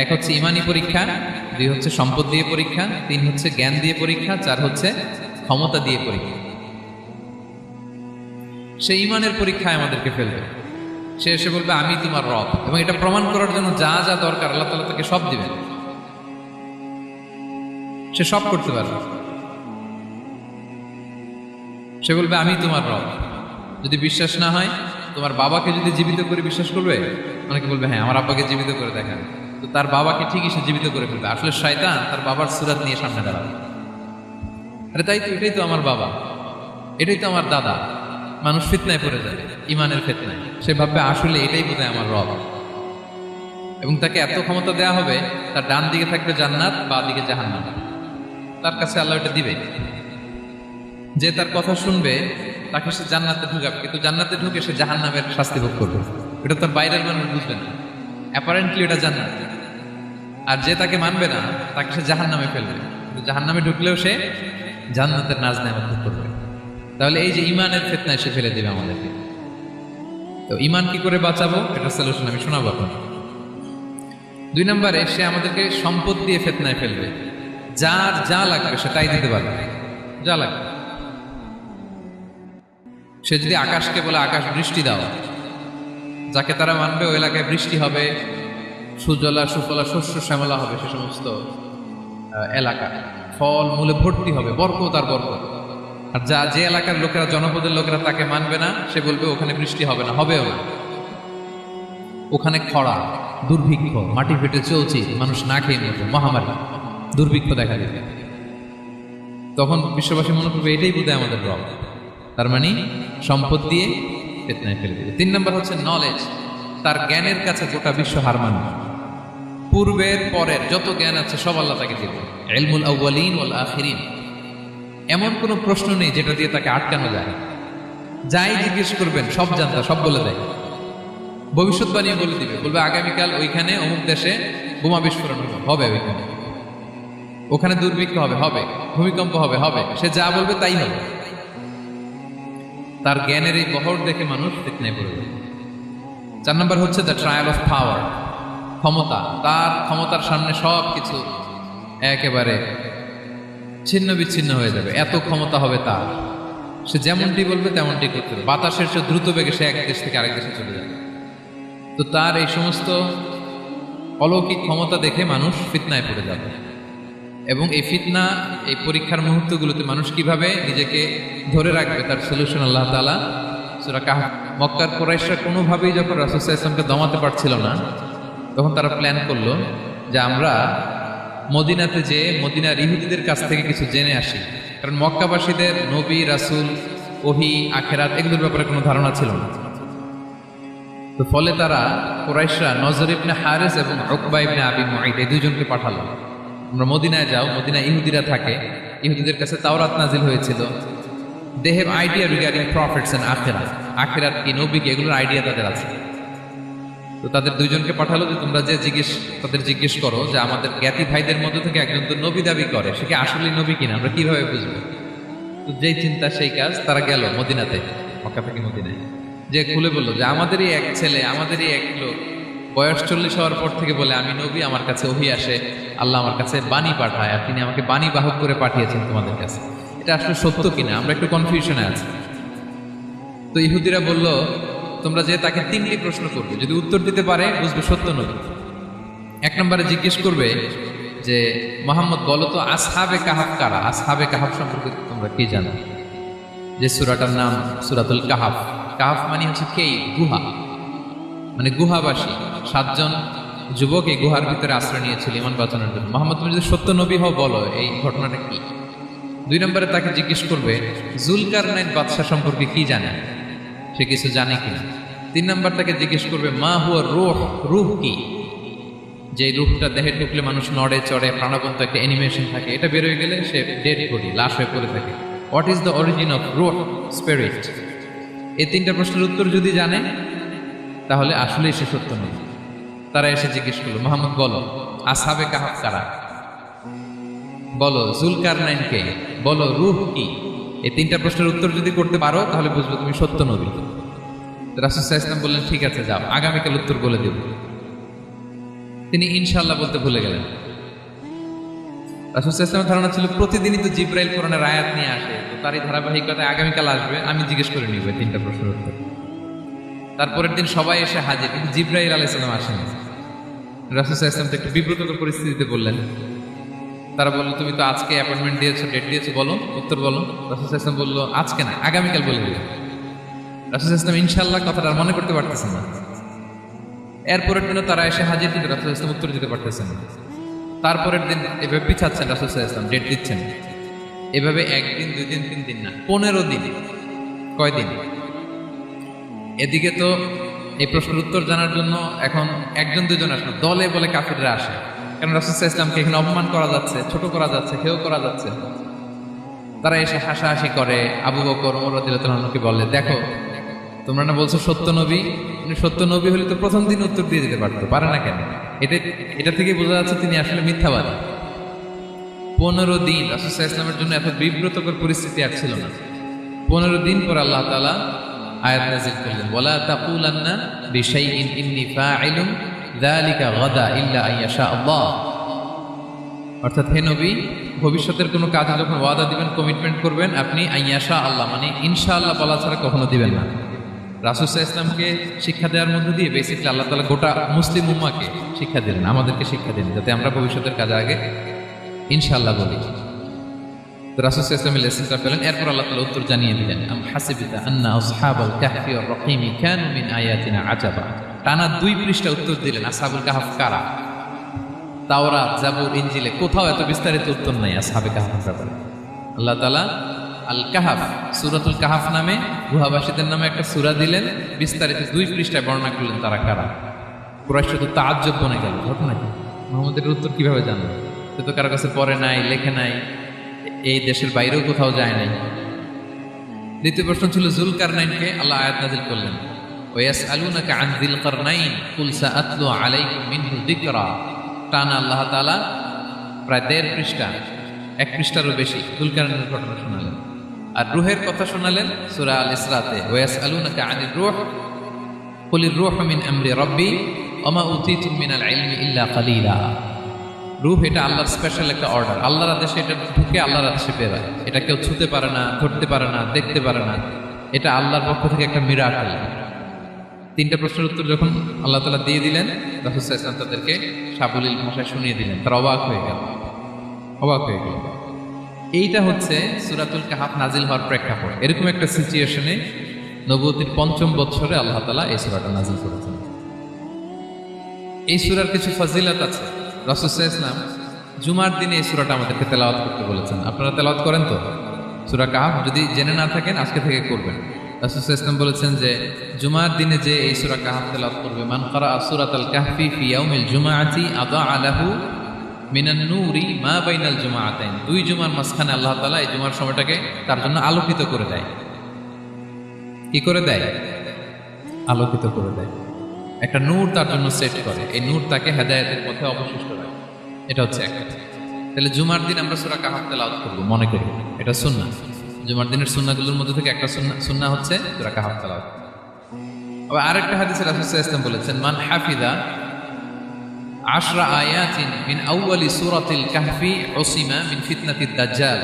এক হচ্ছে ইমানি পরীক্ষা, দুই হচ্ছে সম্পদ দিয়ে পরীক্ষা, তিন হচ্ছে জ্ঞান দিয়ে পরীক্ষা, চার হচ্ছে ক্ষমতা দিয়ে পরীক্ষা। সে ইমানের পরীক্ষায় আমাদেরকে ফেলবে। সে এসে বলবে আমি তোমার রব, এবং এটা প্রমাণ করার জন্য যা যা দরকার আল্লাহ তাআলা তাকে সব দিবেন। সে সব করতে পারবে। সে বলবে আমি তোমার রব। যদি বিশ্বাস না হয়, তোমার বাবাকে যদি জীবিত করে বিশ্বাস করবে, অনেকে বলবে হ্যাঁ আমার আব্বাকে জীবিত করে দেখান, তো তার বাবাকে ঠিকই সে জীবিত করে ফেলবে। আসলে শয়তান তার বাবার সুরাত নিয়ে সামনে দাঁড়াবে। আরে তাই তো, এটাই তো আমার বাবা, এটাই তো আমার দাদা। মানুষ ফিতনায় পড়ে যাবে, ইমানের ফিতনায়। সে ভাববে আসলে এটাই বোধহয় আমার রব, এবং তাকে এত ক্ষমতা দেয়া হবে, তার ডান দিকে থাকবে জান্নাত, বাঁ দিকে জাহান্নাম। তার কাছে আল্লাহ এটা দিবে। যে তার কথা শুনবে তাকে সে জান্নাতে ঢুকাবে, কিন্তু জান্নাতে ঢুকে সে জাহান্নামের শাস্তি ভোগ করবে। এটা তার বাইরের মানুষ বুঝবে না, অ্যাপারেন্টলি এটা জান্নাত। আর যে তাকে মানবে না তাকে সে জাহান্নামে ফেলবে, কিন্তু জাহান্নামে ঢুকলেও সে জান্নাতের নাজ নেয়ামত ভোগ করবে। তাহলে এই যে ইমানের ফিতনায় সে ফেলে দেবে আমাদেরকে। তো ইমান কি করে বাঁচাবো, এটা সলিউশন আমি শোনাবো আপনাকে। 2 নম্বরে সে আমাদেরকে সম্পদ দিয়ে ফিতনায় ফেলবে। যার যা লাগবে সেটাই দিতে পারবে, যা লাগবে। সে যদি আকাশকে বলে আকাশ বৃষ্টি দাও, যাকে তারা মানবে ওই এলাকায় বৃষ্টি হবে, সুজলা সুফলা শস্য শ্যামলা হবে, সে সমস্ত এলাকা ফল মূলে ভর্তি হবে, বরকত আর বরকত। আর যে এলাকার লোকেরা, জনপদের লোকেরা তাকে মানবে না, সে বলবে ওখানে বৃষ্টি হবে না, হবেও না। ওখানে খরা, দুর্ভিক্ষ, মাটি ফেটে চলছে, মানুষ না খেয়ে মরবে, মহামারী, দুর্ভিক্ষ দেখা দেবে। তখন বিশ্ববাসী মনে করবে এটাই বোধহয় আমাদের রব। তার মানে সম্পদ দিয়ে ফিতনায় ফেলে দেবে। 3 নম্বর হচ্ছে নলেজ। তার জ্ঞানের কাছে গোটা বিশ্ব হার মানবে। পূর্বের পরের যত জ্ঞান আছে সব আল্লাহ তাকে দিবে। ইলমুল আউয়ালিন ওয়াল আখিরিন। এমন কোনো প্রশ্ন নেই যেটা দিয়ে তাকে আটকানো যায়। যাই জিজ্ঞেস করবেন সব জানতা, সব বলে দেয়। ভবিষ্যৎবাণী বলে দিবে, বলবে আগামীকাল ওইখানে অমুক দেশে বোমা বিস্ফোরণ হবে, ওইখানে ওখানে দুর্ভিক্ষ হবে, হবে ভূমিকম্প হবে, হবে। সে যা বলবে তাই হবে। তার জ্ঞানের এই বহর দেখে মানুষ ফিতনায় পড়ে যাবে। 4 নম্বর হচ্ছে দ্য ট্রায়াল অফ পাওয়ার, ক্ষমতা। তার ক্ষমতার সামনে সব কিছু একেবারে ছিন্ন বিচ্ছিন্ন হয়ে যাবে, এত ক্ষমতা হবে তার। সে যেমনটি বলবে তেমনটি করতে হবে। বাতাসের সে দ্রুত বেগে সে এক দেশ থেকে আরেক দেশে চলে যাবে। তো তার এই সমস্ত অলৌকিক ক্ষমতা দেখে মানুষ ফিতনায় পড়ে যাবে। এবং এই ফিতনা, এই পরীক্ষার মুহূর্তগুলোতে মানুষ কিভাবে নিজেকে ধরে রাখবে, তার সলিউশন আল্লাহ তাআলা সূরা কাহফ। মক্কার কুরাইশরা কোনোভাবেই যখন রাসূল সাল্লাল্লাহু আলাইহি ওয়াসাল্লামকে দমাতে পারছিল না, তখন তারা প্ল্যান করলো যে আমরা মদিনাতে যেয়ে মদিনার ইহুদিদের কাছ থেকে কিছু জেনে আসি। কারণ মক্কাবাসীদের নবী, রাসূল, ওহী, আখিরাত এগুলোর ব্যাপারে কোনো ধারণা ছিল না। তো ফলে তারা কুরাইশরা নজর ইবনে হারিস এবং উকবা ইবনে আবি মুআইত এই দুইজনকে পাঠালো, আমরা মদিনায় যাও, মদিনায় ইহুদিরা থাকে, ইহুদিদের কাছে তাওরাত নাজিল হয়েছিল। They have idea regarding prophets and আখিরাত, আখিরাত কি, নবী কি, এগুলোর আইডিয়া তাদের আছে। তো তাদের দুইজনকে পাঠালো যে তোমরা যে তাদের জিজ্ঞেস করো যে আমাদের জ্ঞাতি ভাইদের মধ্যে থেকে একজন তো নবী দাবি করে, সে কি আসলে নবী কিনা, আমরা কিভাবে বুঝবো? তো যেই চিন্তা সেই কাজ, তারা গেল মদিনাতে, মক্কা থেকে মদিনায়, যে খুলে বললো যে আমাদেরই এক ছেলে, আমাদেরই এক লোক বয়স 40 হওয়ার পর থেকে বলে আমি নবী, আমার কাছে ওহী আসে, আল্লাহ আমার কাছে বাণী পাঠায়, আর তিনি আমাকে বাণী বাহক করে পাঠিয়েছেন তোমাদের কাছে। এটা আসলে সত্য কিনা, আমরা একটু কনফিউশনে আছি। তো ইহুদিরা বলল তোমরা যে তাকে 3টি প্রশ্ন করবে, যদি উত্তর দিতে পারে বুঝবে সত্য নবী। 1 নম্বরে জিজ্ঞেস করবে যে মুহাম্মদ বলো তো আসহাবে কাহাফ কারা, আসহাবে কাহাফ সম্পর্কে তোমরা কি জানো? যে সূরাটার নাম সূরাতুল কাহাফ। কাহাফ মানে হচ্ছে কেই, গুহা, মানে গুহাবাসী। 7 জন যুবক এই গুহার ভিতরে আশ্রয় নিয়েছিল ঈমান বাঁচানোর জন্য। মুহাম্মদ তুমি যদি সত্য নবী হও বলো এই ঘটনাটা কি। 2 নম্বরে তাকে জিজ্ঞেস করবে জুলকারনাইন বাদশা সম্পর্কে কি জানে, সে কিছু জানে কিনা। 3 নম্বর তাকে জিজ্ঞেস করবে মা হুয়া রূহ, রূহ কি, যে রূহটা দেহে ঢুকলে মানুষ নড়ে চড়ে, প্রাণবন্ত একটা অ্যানিমেশন থাকে, এটা বের হয়ে গেলে সে ডেড বডি, লাশ হয়ে পড়ে থাকে। What is the origin of রূহ, স্পিরিট। এই 3টা প্রশ্নের উত্তর যদি জানে তাহলে আসলেই সে সত্য নবী। তারা এসে জিজ্ঞেস করলো মুহাম্মদ বলো আসহাবে কাহাফ কারা, বলো জুলকারনাইন কে, বলো রূহ কি। এই 3টা প্রশ্নের উত্তর যদি করতে পারো তাহলে বুঝবো তুমি সত্য নবী। রাসূল সাল্লাল্লাহু আলাইহি ওয়াসাল্লাম বললেন ঠিক আছে যাও, আগামীকাল উত্তর বলে দেব। তিনি ইনশাআল্লাহ বলতে ভুলে গেলেন। রাসূল সাল্লাল্লাহু আলাইহি ওয়াসাল্লামের ধারণা ছিল প্রতিদিনই তো জিবরাইল কোরআনের আয়াত নিয়ে আসে, তো তারই ধারাবাহিকতায় আগামীকাল আসবে, আমি জিজ্ঞেস করে নিব এই 3টা প্রশ্নের উত্তর। তারপরের দিন সবাই এসে হাজির, কিন্তু জিবরাইল আলাইহিস সালাম আসেনি। রাসূল সাল্লাল্লাহু আলাইহি ওয়াসাল্লাম তো একটু বিব্রতকর পরিস্থিতিতে বললেন। তারা বলল, তুমি তো আজকে অ্যাপয়েন্টমেন্ট দিয়েছো, ডেট দিয়েছো, বলো উত্তর বলো। রাসূল সাল্লাল্লাহু আলাইহি ওয়াসাল্লাম বলল, আজকে না, আগামীকাল বলে দিলেন। রাসূল সাল্লাল্লাহু আলাইহি ওয়াসাল্লাম ইনশাআল্লাহ কথাটা আর মনে করতে পারতেছেন না। এরপরের দিনও তারা এসে হাজির, কিন্তু রাসূল সাল্লাল্লাহু আলাইহি ওয়াসাল্লাম উত্তর দিতে পারতেছেন না। তারপরের দিন এভাবে পিছাচ্ছেন, রাসূল সাল্লাল্লাহু আলাইহি ওয়াসাল্লাম ডেট দিচ্ছেন, এভাবে 1 দিন 2 দিন 3 দিন না, 15 দিন। কয়দিন? এদিকে তো এই প্রশ্নের উত্তর জানার জন্য এখন 1-2 জন আসে না, দলে বলে কাফিররা আসে, কারণ রাসূল সাল্লাল্লাহু আলাইহি ওয়াসাল্লামকে এখানে অপমান করা যাচ্ছে, ছোট করা যাচ্ছে, হেয় করা যাচ্ছে। তারা এসে হাসাহাসি করে। আবু বকর, ওমর রাদিয়াল্লাহু আনহুকে বলে, দেখো তোমরা না বলছো সত্য নবী, উনি সত্য নবী হলে তো প্রথম দিন উত্তর দিয়ে দিতে পারতো, পারে না কেন? এটা থেকে বোঝা যাচ্ছে তিনি আসলে মিথ্যাবাদী। 15 দিন রাসূল সাল্লাল্লাহু আলাইহি ওয়াসাল্লামের জন্য এত বিব্রতকর পরিস্থিতি আর ছিল না। 15 দিন পর আল্লাহ তাআলা আয়াত নাযিল করলেন, ওয়ালা তাকুলান্না বিশাইইন ইন্নী ফাইলুন যালিকা গাদা ইল্লা আইয়াশা আল্লাহ। অর্থাৎ হে নবী, ভবিষ্যতের কোনো কাজে যখন ওয়াদা দিবেন, কমিটমেন্ট করবেন, আপনি আইয়াশা আল্লাহ মানে ইনশাআল্লাহ বলা ছাড়া কখনো দিবেন না। রাসূল সাল্লাল্লাহু আলাইহি ওয়াসাল্লামকে শিক্ষা দেওয়ার মধ্যে দিয়ে বেসিক্যালি আল্লাহ তাআলা গোটা মুসলিম উম্মাহকে শিক্ষা দিলেন, আমাদেরকে শিক্ষা দিলেন, যাতে আমরা ভবিষ্যতের কাজে আগে ইনশাআল্লাহ বলি। তো রাসূল সাল্লাল্লাহু আলাইহি ওয়াসাল্লাম লেসনটা পেলেন। এরপর আল্লাহ তাআলা উত্তর জানিয়ে দিলেন, আম হাসিবিতা আন্না আসহাবাল কাহফি ওয়ার রাকিমি কানু মিন আয়াতিনা আজাবা। টানা 2 পৃষ্ঠা উত্তর দিলেন আসহাবুল কাহফ কারা। তাওরাত, জাবুর, ইনজিলে কোথাও এত বিস্তারিত উত্তর নাই আসহাবে কাহফের ব্যাপারে। আল্লাহ তাআলা আল কাহাফ, সূরাতুল কাহাফ নামে গুহাবাসীদের নামে একটা সূরা দিলেন, বিস্তারিত 2 পৃষ্ঠায় বর্ণনা করলেন তারা কারা। কুরাইশ তো তাআজ্জুব বনে গেল, ঘটনা কি, মুহাম্মদের উত্তর কিভাবে জানলো? সে তো কারো কাছে পড়ে নাই, লেখে নাই, এই দেশের বাইরেও কোথাও যায় নাই। দ্বিতীয় প্রশ্ন ছিল যুলকারনাইনকে আল্লাহ আয়াত নাযিল করলেন, ওয়াসআলুনাকা আন যিলকারনাইন কুল সাআতলু আলাইকুম মিনহু যিকরা। টানা আল্লাহ তাআলা প্রায় 1.5 পৃষ্ঠা, 1 পৃষ্ঠারও বেশি যুলকারনাইনের ঘটনা শোনালেন। আর রূহের কথা শোনালেন সূরা আল ইসরাতে, ওয়াসআলুনাকা আনির রূহ কুলির রূহু মিন আমরি রাব্বি ওয়া মা উতীতুম মিনাল ইলমি ইল্লা কালিলা। রূহ এটা আল্লাহর স্পেশাল একটা অর্ডার, আল্লাহর আদেশে এটা ঢুকে আল্লাহর আদেশে বেরোয়, এটা কেউ ছুতে পারে না, ধরতে পারে না, দেখতে পারে না, এটা আল্লাহর পক্ষ থেকে একটা মিরাকেল। 3টা প্রশ্নের উত্তর যখন আল্লাহ তাআলা দিয়ে দিলেন, রাসূল সাল্লাল্লাহু আলাইহি ওয়াসাল্লাম তাদেরকে সাবলীল ভাষায় শুনিয়ে দিলেন, তারা অবাক হয়ে গেল। এইটা হচ্ছে সূরাতুল কাহাফ নাজিল হওয়ার প্রেক্ষাপট। এরকম একটা সিচুয়েশনে নবুয়তির 5ম বছরে আল্লাহ তাআলা এই সূরাটা নাজিল করেছেন। এই সূরার কিছু ফজিলত আছে। রাসূল সাল্লাল্লাহু আলাইহি ওয়াসাল্লাম জুমার দিনে এই সূরাটা আমাদেরকে তেলাওয়াত করতে বলেছেন। আপনারা তেলাওয়াত করেন তো সূরা কাহাফ? যদি জেনে না থাকেন আজকে থেকে করবেন। রাসূল সাল্লাল্লাহু আলাইহি ওয়াসাল্লাম বলেছেন যে জুমার দিনে যে এই সূরা কাহাফ তেলাওয়াত করবে, মান ক্বারাআ সূরাতাল কাহফি ফি ইয়াউমিল জুমআতি আদাআ লাহু মিনান নূরি মা বাইনাল জুমআতাইন। 2 জুমার মাঝখানে আল্লাহ তাআলা এই জুমার সময়টাকে তার জন্য আলোকিত করে দেয়। কি করে দেয়? আলোকিত করে দেয়। একটা নূর তার জন্য সেট করে, এই নূর তাকে হেদায়েতের পথে অবশিষ্ট রাখে। এটা হচ্ছে একটা। তাহলে জুমার দিন আমরা সূরা কাহাফ তেলাওয়াত করব, মনে করি এটা সুন্নাহ। জুমার দিনের সুন্নাহগুলোর মধ্যে থেকে একটা সুন্নাহ হচ্ছে সূরা কাহাফ তেলাওয়াত। আবার আরেকটা হাদিসে রাসূল সাল্লাল্লাহু আলাইহি ওয়াসাল্লাম বলেছেন, মান হাফিযা 10 আয়াতিন মিন আউয়ালি সূরাতিল কাহফি উসিমা মিন ফিতনাতিদ দাজ্জাল।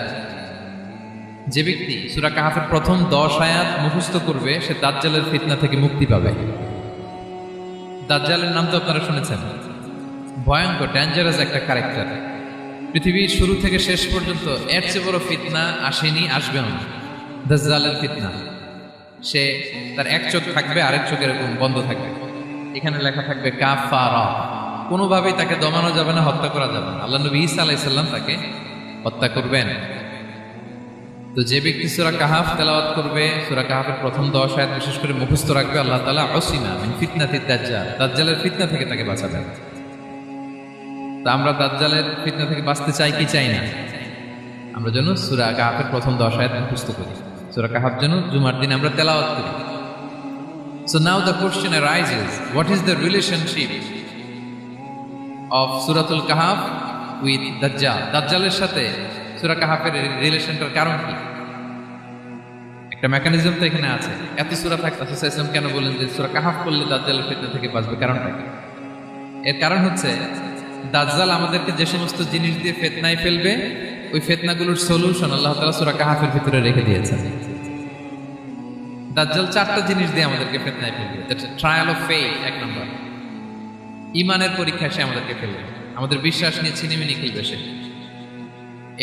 যে ব্যক্তি সূরা কাহাফের প্রথম 10 আয়াত মুখস্থ করবে, সে দাজ্জালের ফিতনা থেকে মুক্তি পাবে। দাজ্জালের নাম তো আপনারা শুনেছেন, ভয়ঙ্কর ডেঞ্জারাস একটা ক্যারেক্টার। পৃথিবীর শুরু থেকে শেষ পর্যন্ত এর চেয়ে বড় ফিতনা আসেনি, আসবেও না। দাজ্জালের ফিতনা, সে তার এক চোখ থাকবে, আরেক চোখ এরকম বন্ধ থাকবে, এখানে লেখা থাকবে কাফারা। কোনোভাবেই তাকে দমানো যাবে না, হত্যা করা যাবে না। আল্লাহ নবী ঈসা আলাইহিস সালাম তাকে হত্যা করবেন। তো যে ব্যক্তি সূরা কাহাফ তেলাওয়াত করবে, সূরা কাহাফের প্রথম 10 আয়াত বিশেষ করে মুখস্থ রাখবে, আল্লাহ তাআলা উসিমা মিন ফিতনাতিদ দাজ্জাল, দাজ্জালের ফিতনা থেকে তাকে বাঁচাবেন। তা আমরা দাজ্জালের ফিতনা থেকে বাঁচতে চাই কি চাই না? আমরা যেন সূরা কাহাফের প্রথম 10 আয়াত মুখস্থ করি, সূরা কাহাফ যেন জুমার দিন আমরা তেলাওয়াত করি। So now the question arises, what is the relationship of Suratul Kahf with Dajjal? দাজ্জালের সাথে সূরা কাহাফের রিলেশনটার কারণ কি? একটা মেকানিজম তো এখানে আছে। এত সূরা থাকতে রাসূল সাল্লাল্লাহু আলাইহি ওয়াসাল্লাম কেন বলেন যে সূরা কাহাফ পড়লে দাজ্জালের ফিতনা থেকে বাঁচবে? কারণটা কি? এর কারণ হচ্ছে দাজ্জাল আমাদেরকে যে সমস্ত জিনিস দিয়ে ফিতনায় ফেলবে, ওই ফিতনাগুলোর সলিউশন আল্লাহ তাআলা সূরা কাহফের ভিতরে রেখে দিয়েছেন। দাজ্জাল 4টা জিনিস দিয়ে আমাদেরকে ফিতনায় ফেলবে। ট্রায়াল অফ ফেথ, 1 নম্বর। ঈমানের পরীক্ষায় সে আমাদেরকে ফেলবে, আমাদের বিশ্বাস নিয়ে ছিনিমিনি খেলবে সে।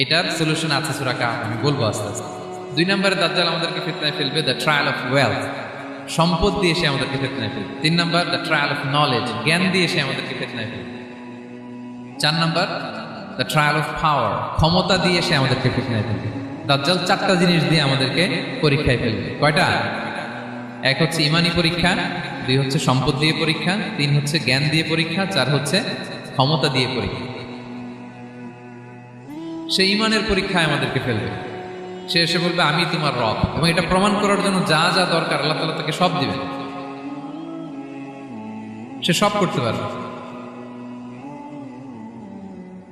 এটার সলিউশন আছে সূরা কাহফ, আমি বলবো আস্তে আস্তে। 2 নম্বরে দাজ্জাল আমাদেরকে ফিতনায় ফেলবে দ্য ট্রায়াল অফ ওয়েলথ, সম্পদ দিয়ে সে আমাদেরকে ফিতনায় ফেলবে। 3 নম্বর দ্য ট্রায়াল অফ নলেজ, জ্ঞান দিয়ে সে আমাদেরকে ফিতনায় ফেলবে। 4 নম্বর দ্য ট্রায়াল অফ পাওয়ার, ক্ষমতা দিয়ে সে আমাদেরকে ফিতনায় ফেলবে। দাজ্জাল 4টা জিনিস দিয়ে আমাদেরকে পরীক্ষায় ফেলবে। কয়টা? 1 হচ্ছে ঈমানি পরীক্ষা, 2 হচ্ছে সম্পদ দিয়ে পরীক্ষা, 3 হচ্ছে জ্ঞান দিয়ে পরীক্ষা, 4 হচ্ছে ক্ষমতা দিয়ে পরীক্ষা। সে ঈমানের পরীক্ষায় আমাদেরকে ফেলবে। সে এসে বলবে আমি তোমার রব, এবং এটা প্রমাণ করার জন্য যা যা দরকার আল্লাহ তাআলা তাকে সব দিবেন। সে সব করতে পারবে।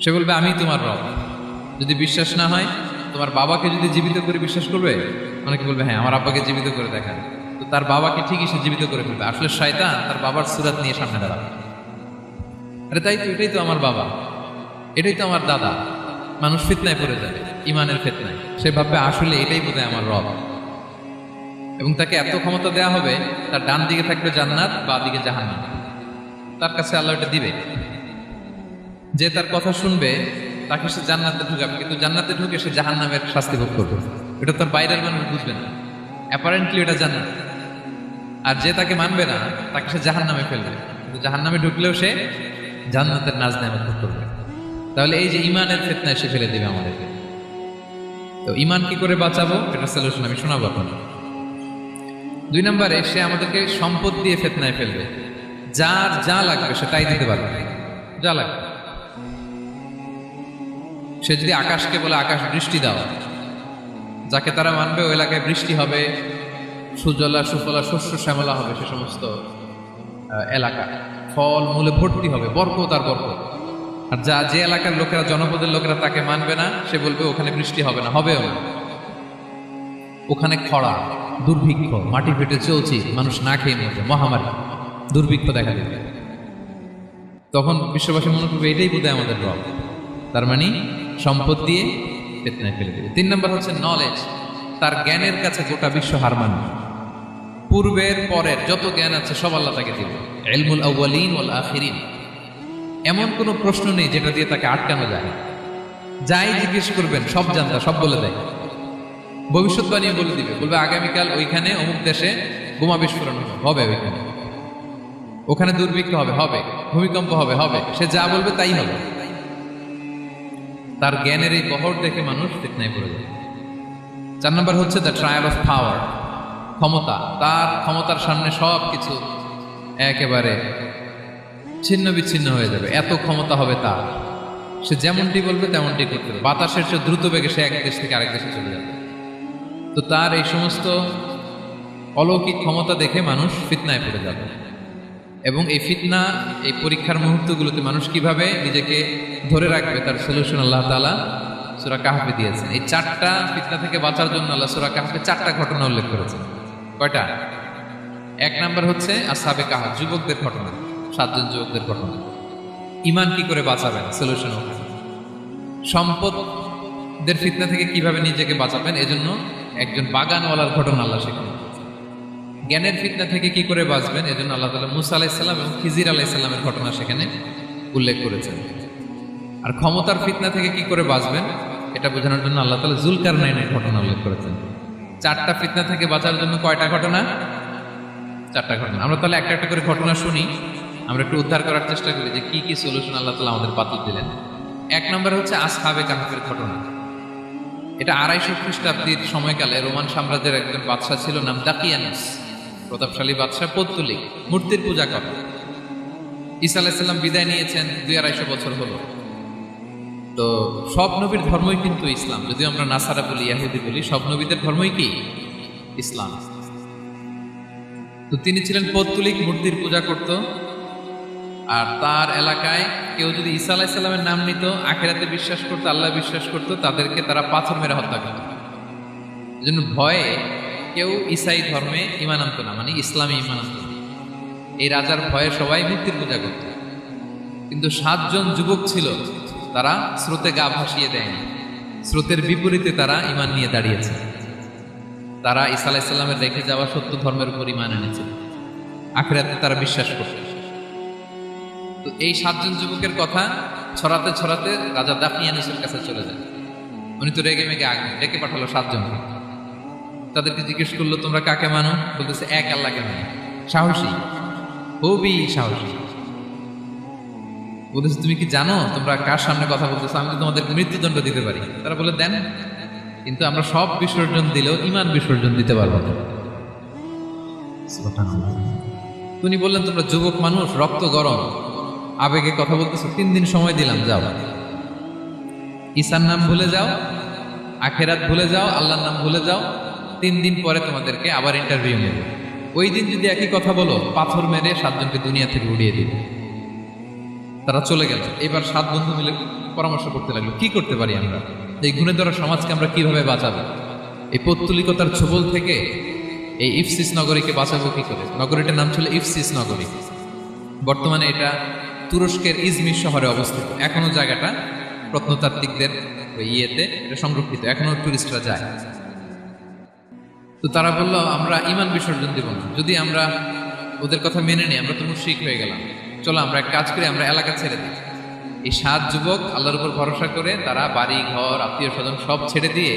সে বলবে আমি তোমার রব। যদি বিশ্বাস না হয়, তোমার বাবাকে যদি জীবিত করে বিশ্বাস করবে? অনেকে বলবে হ্যাঁ আমার আব্বাকে জীবিত করে দেখান। তো তার বাবাকে ঠিকই সে জীবিত করে ফেলবে। আসলে শয়তান তার বাবার সুরাত নিয়ে সামনে দাঁড়াবে। আরে তাই তো, এটাই তো আমার বাবা, এটাই তো আমার দাদা। মানুষ ফিতনায় পড়ে যায়, ঈমানের ফিতনায়। সে ভাববে আসলে এটাই বোধহয় আমার রব, এবং তাকে এত ক্ষমতা দেয়া হবে, তার ডান দিকে থাকবে জান্নাত, বাঁ দিকে জাহান্নাম। তার কাছে আল্লাহ এটা দিবে। যে তার কথা শুনবে তাকে সে জান্নাতে ঢুকাবে, কিন্তু জান্নাতে ঢুকে সে জাহান্নামের শাস্তি ভোগ করবে। এটা তার বাইরের মানুষ বুঝবে না, অ্যাপারেন্টলি এটা জান্নাত। আর যে তাকে মানবে না তাকে সে জাহান্নামে ফেলবে, কিন্তু জাহান্নামে ঢুকলেও সে জান্নাতের নাজ নেয়ামত ভোগ করবে। তাহলে এই যে ঈমানের ফিতনায় সে ফেলে দেবে আমাদেরকে। তো ঈমান কি করে বাঁচাবো, এটা সলিউশন আমি শোনাবো আপনাদের। 2 নম্বরে সে আমাদেরকে সম্পদ দিয়ে ফিতনায় ফেলবে। যার যা লাগবে সে তাই দিতে পারবে, যা লাগবে। সে যদি আকাশকে বলে আকাশ বৃষ্টি দাও, যাকে তারা মানবে ওই এলাকায় বৃষ্টি হবে, সুজলা সুফলা শস্য শ্যামলা হবে, সে সমস্ত এলাকা ফল মূলে ভর্তি হবে, বরকত আর বরকত। আর যে এলাকার লোকেরা, জনপদের লোকেরা তাকে মানবে না, সে বলবে ওখানে বৃষ্টি হবে না, হবেও না। ওখানে খরা, দুর্ভিক্ষ, মাটি ফেটে চলছি, মানুষ না খেয়ে মরবে, মহামারী, দুর্ভিক্ষ দেখা দেবে। তখন বিশ্ববাসী মনে করবে এটাই বোধহয় আমাদের রব। তার মানে সম্পদ দিয়ে ফিতনায় ফেলে দেবে। 3 নম্বর হচ্ছে নলেজ, তার জ্ঞানের কাছে গোটা বিশ্ব হার মানবে। পূর্বের পরের যত জ্ঞান আছে সব আল্লাহ তাকে দিবে। ইলমুল আউয়ালিন ওয়াল আখিরিন, এমন কোনো প্রশ্ন নেই যেটা দিয়ে তাকে আটকানো যায়। যাই জিজ্ঞেস করবেন সব জানতা, সব বলে দেয়। ভবিষ্যৎবাণীও বলে দিবে, বলবে আগামীকাল ওইখানে অমুক দেশে বোমা বিস্ফোরণ হবে, ওইখানে ওখানে দুর্ভিক্ষ হবে, হবে ভূমিকম্প হবে, হবে। সে যা বলবে তাই হবে। তার জ্ঞানের এই বহর দেখে মানুষ ফিতনায় পড়ে যায়। 4 নম্বর হচ্ছে দ্য ট্রায়াল অফ পাওয়ার, ক্ষমতা। তার ক্ষমতার সামনে সব কিছু একেবারে ছিন্ন বিচ্ছিন্ন হয়ে যাবে, এত ক্ষমতা হবে তার। সে যেমনটি বলবে তেমনটি করতে হবে। বাতাসের চেয়ে দ্রুত বেগে সে এক দেশ থেকে আরেক দেশে চলে যাবে। তো তার এই সমস্ত অলৌকিক ক্ষমতা দেখে মানুষ ফিতনায় পড়ে যাবে। এবং এই ফিতনা, এই পরীক্ষার মুহূর্তগুলোতে মানুষ কিভাবে নিজেকে ধরে রাখবে তার সলিউশন আল্লাহ তাআলা সূরা কাহফে দিয়েছেন। এই 4টা ফিতনা থেকে বাঁচার জন্য আল্লাহ সূরা কাহফে 4টা ঘটনা উল্লেখ করেছেন। কয়টা? 1 নম্বর হচ্ছে আসহাবে কাহফ, যুবকদের ঘটনা, 7 জন যুবকদের ঘটনা। ঈমান কি করে বাঁচাবেন, সলিউশন ওখানে। সম্পদের ফিতনা থেকে কিভাবে নিজেকে বাঁচাবেন, এজন্য একজন বাগানওয়ালার ঘটনা আল্লাহ শেখান। জ্ঞানের ফিতনা থেকে কি করে বাঁচবেন, এজন্য আল্লাহ তাআলা মুসা আলাইহিস সালাম এবং খিজির আলাইহিস সালামের ঘটনা সেখানে উল্লেখ করেছেন। আর ক্ষমতার ফিতনা থেকে কি করে বাঁচবেন এটা বোঝানোর জন্য আল্লাহ তাআলা যুলকারনাইনের ঘটনা উল্লেখ করেছেন। 4টা ফিতনা থেকে বাঁচার জন্য কয়টা ঘটনা? 4টা ঘটনা। আমরা তাহলে একটা একটা করে ঘটনা শুনি, আমরা একটু উদ্ধার করার চেষ্টা করি যে কি কি সলিউশন আল্লাহ তাআলা আমাদের বাতল দিলেন। 1 নম্বর হচ্ছে আসহাবে কাহফের ঘটনা। এটা 250 খ্রিস্টাব্দের সময়কালে রোমান সাম্রাজ্যের একজন বাদশা ছিল, নাম দাকিয়ানুস, প্রতাপশালী বাদশা, পৌত্তলিক, মূর্তির পূজা করে। ঈসা আলাইহিস সালাম বিদায় নিয়েছেন, 250 বছর হলো। তো সব নবীর ধর্মই কিন্তু ইসলাম, যদিও আমরা নাসারা বলি, ইহুদি বলি, সব নবীদের ধর্মই কি ইসলাম। তো তিনি ছিলেন পৌত্তলিক, মূর্তির পূজা করত। আর তার এলাকায় কেউ যদি ঈসা আলাইহিস সালামের নাম নিত, আখিরাতে বিশ্বাস করতো, আল্লাহ বিশ্বাস করতো, তাদেরকে তারা পাথর মেরে হত্যা করত। এজন্য ভয়ে কেউ ঈসাই ধর্মে ঈমান আনত না, মানে ইসলামে ঈমান আনত না। এই রাজার ভয়ে সবাই মূর্তির পূজা করত। কিন্তু 7 জন যুবক ছিল, তারা স্রোতে গা ভাসিয়ে দেয়নি, স্রোতের বিপরীতে তারা ঈমান নিয়ে দাঁড়িয়েছে। তারা ঈসা আলাইহিস সালামের রেখে যাওয়া সত্য ধর্মের উপর ঈমান এনেছে, আখিরাতে তারা বিশ্বাস করত। তো এই 7 জন যুবকের কথা ছড়াতে ছড়াতে রাজা দাকিয়ানুসের কাছে চলে যায়। উনি তো রেগে মেগে ডেকে পাঠালো 7 জনকে। তাদেরকে জিজ্ঞেস করলো, তোমরা কাকে মানো? বলতেছে এক আল্লাহকে মানো। সাহসী, খুবই সাহসী। বলতেছে তুমি কি জানো তোমরা কার সামনে কথা বলতেছো? আমি তো তোমাদের মৃত্যুদণ্ড দিতে পারি। তারা বলে দেন, কিন্তু আমরা সব বিসর্জন দিলেও ঈমান বিসর্জন দিতে পারবো না। উনি বললেন, তোমরা যুবক মানুষ, রক্ত গরম, আবেগে কথা বলতেছো, 3 দিন সময় দিলাম, যাও। ঈসার নাম ভুলে যাও, আখেরাত ভুলে যাও, আল্লাহর নাম ভুলে যাও। 3 দিন পরে তোমাদেরকে আবার ইন্টারভিউ নেব। ওই দিন যদি একই কথা বলো, পাথর মেরে 7 জনকে দুনিয়া থেকে উড়িয়ে দিবে। তারা চলে গেল। এবার 7 বন্ধু মিলে পরামর্শ করতে লাগলো, কি করতে পারি আমরা, এই গুণে ধরা সমাজকে আমরা কিভাবে বাঁচাবো, এই পৌত্তলিকতার ছোবল থেকে এই ইফসিস নগরীকে বাঁচাবো কি করে। নগরীটার নাম ছিল ইফসিস নগরী। বর্তমানে এটা তুরস্কের ইজমির শহরে অবস্থিত। এখনো জায়গাটা প্রত্নতাত্ত্বিকদের ইয়েতে এটা সংরক্ষিত, এখনো টুরিস্টরা যায়। তো তারা বললো, আমরা ঈমান বিসর্জন দেব না, যদি আমরা ওদের কথা মেনে নিই আমরা তো মুশরিক হয়ে গেলাম। চলো আমরা এক কাজ করি, আমরা এলাকা ছেড়ে দিই। এই 7 যুবক আল্লাহর উপর ভরসা করে তারা বাড়ি ঘর আত্মীয় স্বজন সব ছেড়ে দিয়ে,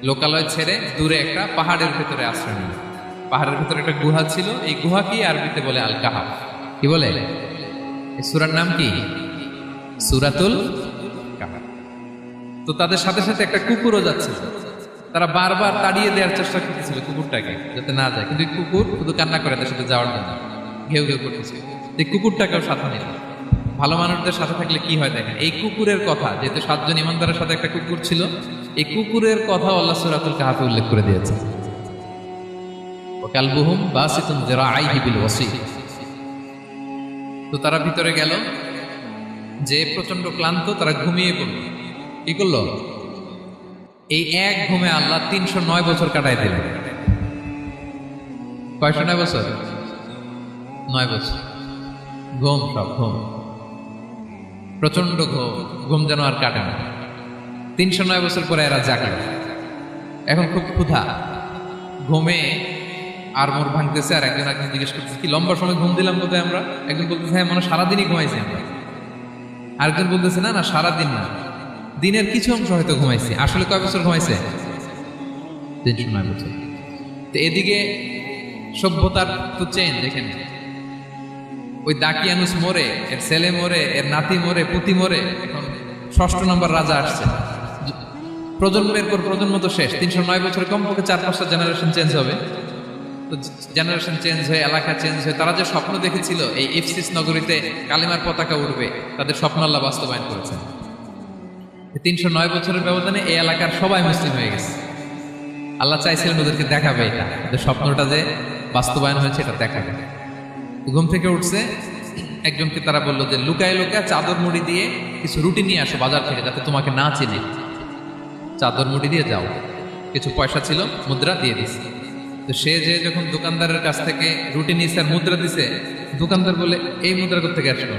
লোকালয় ছেড়ে দূরে একটা পাহাড়ের ভেতরে আশ্রয় নিল। পাহাড়ের ভেতরে একটা গুহা ছিল, এই গুহাকে আরবিতে বলে আল কাহাফ। কি বলে? এই সূরার নাম কি? সূরাতুল কাহাফ। তো তাদের সাথে সাথে একটা কুকুরও যাচ্ছিল। তারা বারবার তাড়িয়ে দেওয়ার চেষ্টা করতেছিল কুকুরটাকে, যাতে না যায়, কিন্তু কুকুর শুধু কান্না করে তার সাথে যাওয়ার জন্য ঘেউ ঘেউ করতেছে। এই কুকুরটাকেও সাথে নিল। ভালো মানুষদের সাথে থাকলে কি হয় দেখেন, এই কুকুরের কথা, যেহেতু 7 জন ইমানদারের সাথে একটা কুকুর ছিল, এই কুকুরের কথা আল্লাহ সূরাতুল কাহাফে উল্লেখ করে দিয়েছে। ওয়াকালবুহুম বাসিতুন যিরাআইহি বিল ওয়াসিল। তো তারা ভিতরে গেল, যে প্রচন্ড ক্লান্ত, তারা ঘুমিয়ে পড়ল। কি করলো? এই এক ঘুমে আল্লাহ 309 বছর কাটাই দিলেন। কয়শো 9 বছর? 9 বছর ঘুম, সব ঘুম, প্রচন্ড ঘুম যেন আর কাটে না। 309 বছর পরে এরা জাগে। এখন খুব ক্ষুধা, ঘুমে আর মোর ভাঙতেছে। আর একজন জিজ্ঞেস করতেছে, কি লম্বা সময় ঘুম দিলাম বোধহয় আমরা? একজন বলতেছে, হ্যাঁ মনে সারাদিনই ঘুমাইছি আমরা। আরেকজন বলতেছে, না না সারাদিন না, দিনের কিছু অংশ হয়তো ঘুমাইছি। আসলে কয় বছর ঘুমাইছে? 309 বছর। তো এদিকে সভ্যতার তো চেঞ্জ। দেখেন, ওই দাকিয়ানুস মরে, এর ছেলে মরে, এর নাতি মরে, পুতি মরে, এখন 6ষ্ঠ নম্বর রাজা আসছে। প্রজন্মের পর প্রজন্ম তো শেষ। 309 বছরে কমপক্ষে 4-5টা জেনারেশন চেঞ্জ হবে। তো জেনারেশন চেঞ্জ হয়ে, এলাকা চেঞ্জ হয়ে, তারা যে স্বপ্ন দেখেছিল এই ইফসিস নগরীতে কালিমার পতাকা উঠবে, তাদের স্বপ্ন আল্লাহ বাস্তবায়ন করেছেন। 309 বছরের ব্যবধানে এই এলাকার সবাই মুসলিম হয়ে গেছে। আল্লাহ চাইছিলেন ওদেরকে দেখাবে এটা, ওদের স্বপ্নটা যে বাস্তবায়ন হয়েছে এটা দেখাবে। ঘুম থেকে উঠছে, একজনকে তারা বললো যে লুকায় লুকায় চাদর মুড়ি দিয়ে কিছু রুটি নিয়ে আসো বাজার থেকে, যাতে তোমাকে না চিনে। চাদর মুড়ি দিয়ে যাও। কিছু পয়সা ছিল, মুদ্রা দিয়ে দিছে। তো সে যে যখন দোকানদারের কাছ থেকে রুটি নিয়েছে আর মুদ্রা দিছে, দোকানদার বলে, এই মুদ্রা কোথা থেকে আসলো?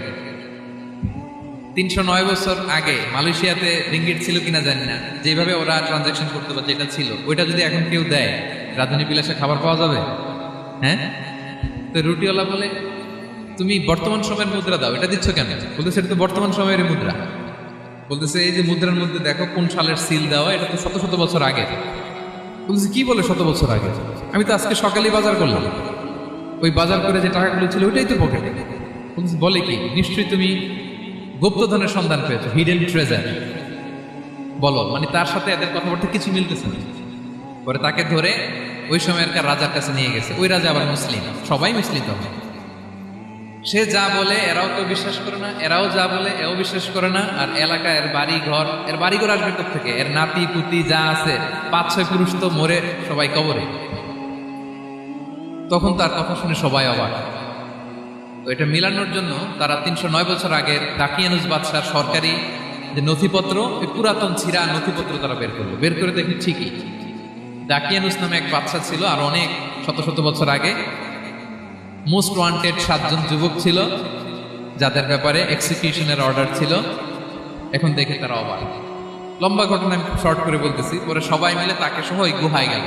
309 বছর আগে মালয়েশিয়াতে রিঙ্গিট ছিল কিনা জানি না, যেভাবে ওরা ট্রানজাকশন করতে পারে, যেটা ছিল ওইটা যদি এখন কেউ দেয়, রাজধানী বিলাসে খাবার পাওয়া যাবে? হ্যাঁ। তো রুটিওয়ালা বলে, তুমি বর্তমান সময়ের মুদ্রা দাও, এটা দিচ্ছ কেন? বলতেছে, এটা তো বর্তমান সময়ের মুদ্রা। বলতেছে, এই যে মুদ্রার মধ্যে দেখো কোন সালের সিল দেওয়া, এটা তো শত শত বছর আগে। বলতেছে, কি বলে শত বছর আগে? আমি তো আজকে সকালেই বাজার করলাম, ওই বাজার করে যে টাকাগুলো ছিল ওইটাই তো পকেটে। বলতেছে, বলে কি? নিশ্চয়ই তুমি গুপ্তধনের সন্ধান পেয়েছো, হিডেন ট্রেজার। বলো, মানে তার সাথে এদের কথাবার্তা কিছু মিলতেছে না। পরে তাকে ধরে ওই সময়কার রাজার কাছে নিয়ে গেছে। ওই রাজা আবার মুসলিম, সবাই মুসলিম তখন। সে যা বলে এরাও তো বিশ্বাস করে না, এরাও যা বলে এও বিশ্বাস করে না। আর এলাকা, এর বাড়িঘর আসবে কোথেকে? এর নাতি পুতি যা আছে 5-6 পুরুষ তো মরে সবাই কবরে। তখন তার কথা শুনে সবাই অবাক। তো এটা মিলানোর জন্য তারা 309 বছর আগের দাকিয়ানুস বাদশার সরকারি যে নথিপত্র, এই পুরাতন ছিঁড়া নথিপত্র তারা বের করলো। বের করে দেখি ঠিকই দাকিয়ানুস নামে এক বাদশা ছিল, আর অনেক শত শত বছর আগে মোস্ট ওয়ান্টেড 7 জন যুবক ছিল। যাদের ব্যাপারে এক্সিকিউশনের অর্ডার ছিল, এখন দেখে তারা অবাক। লম্বা ঘটনা আমি শর্ট করে বলতেছি। পরে সবাই মিলে তাকে সহ ওই গুহায় গেল।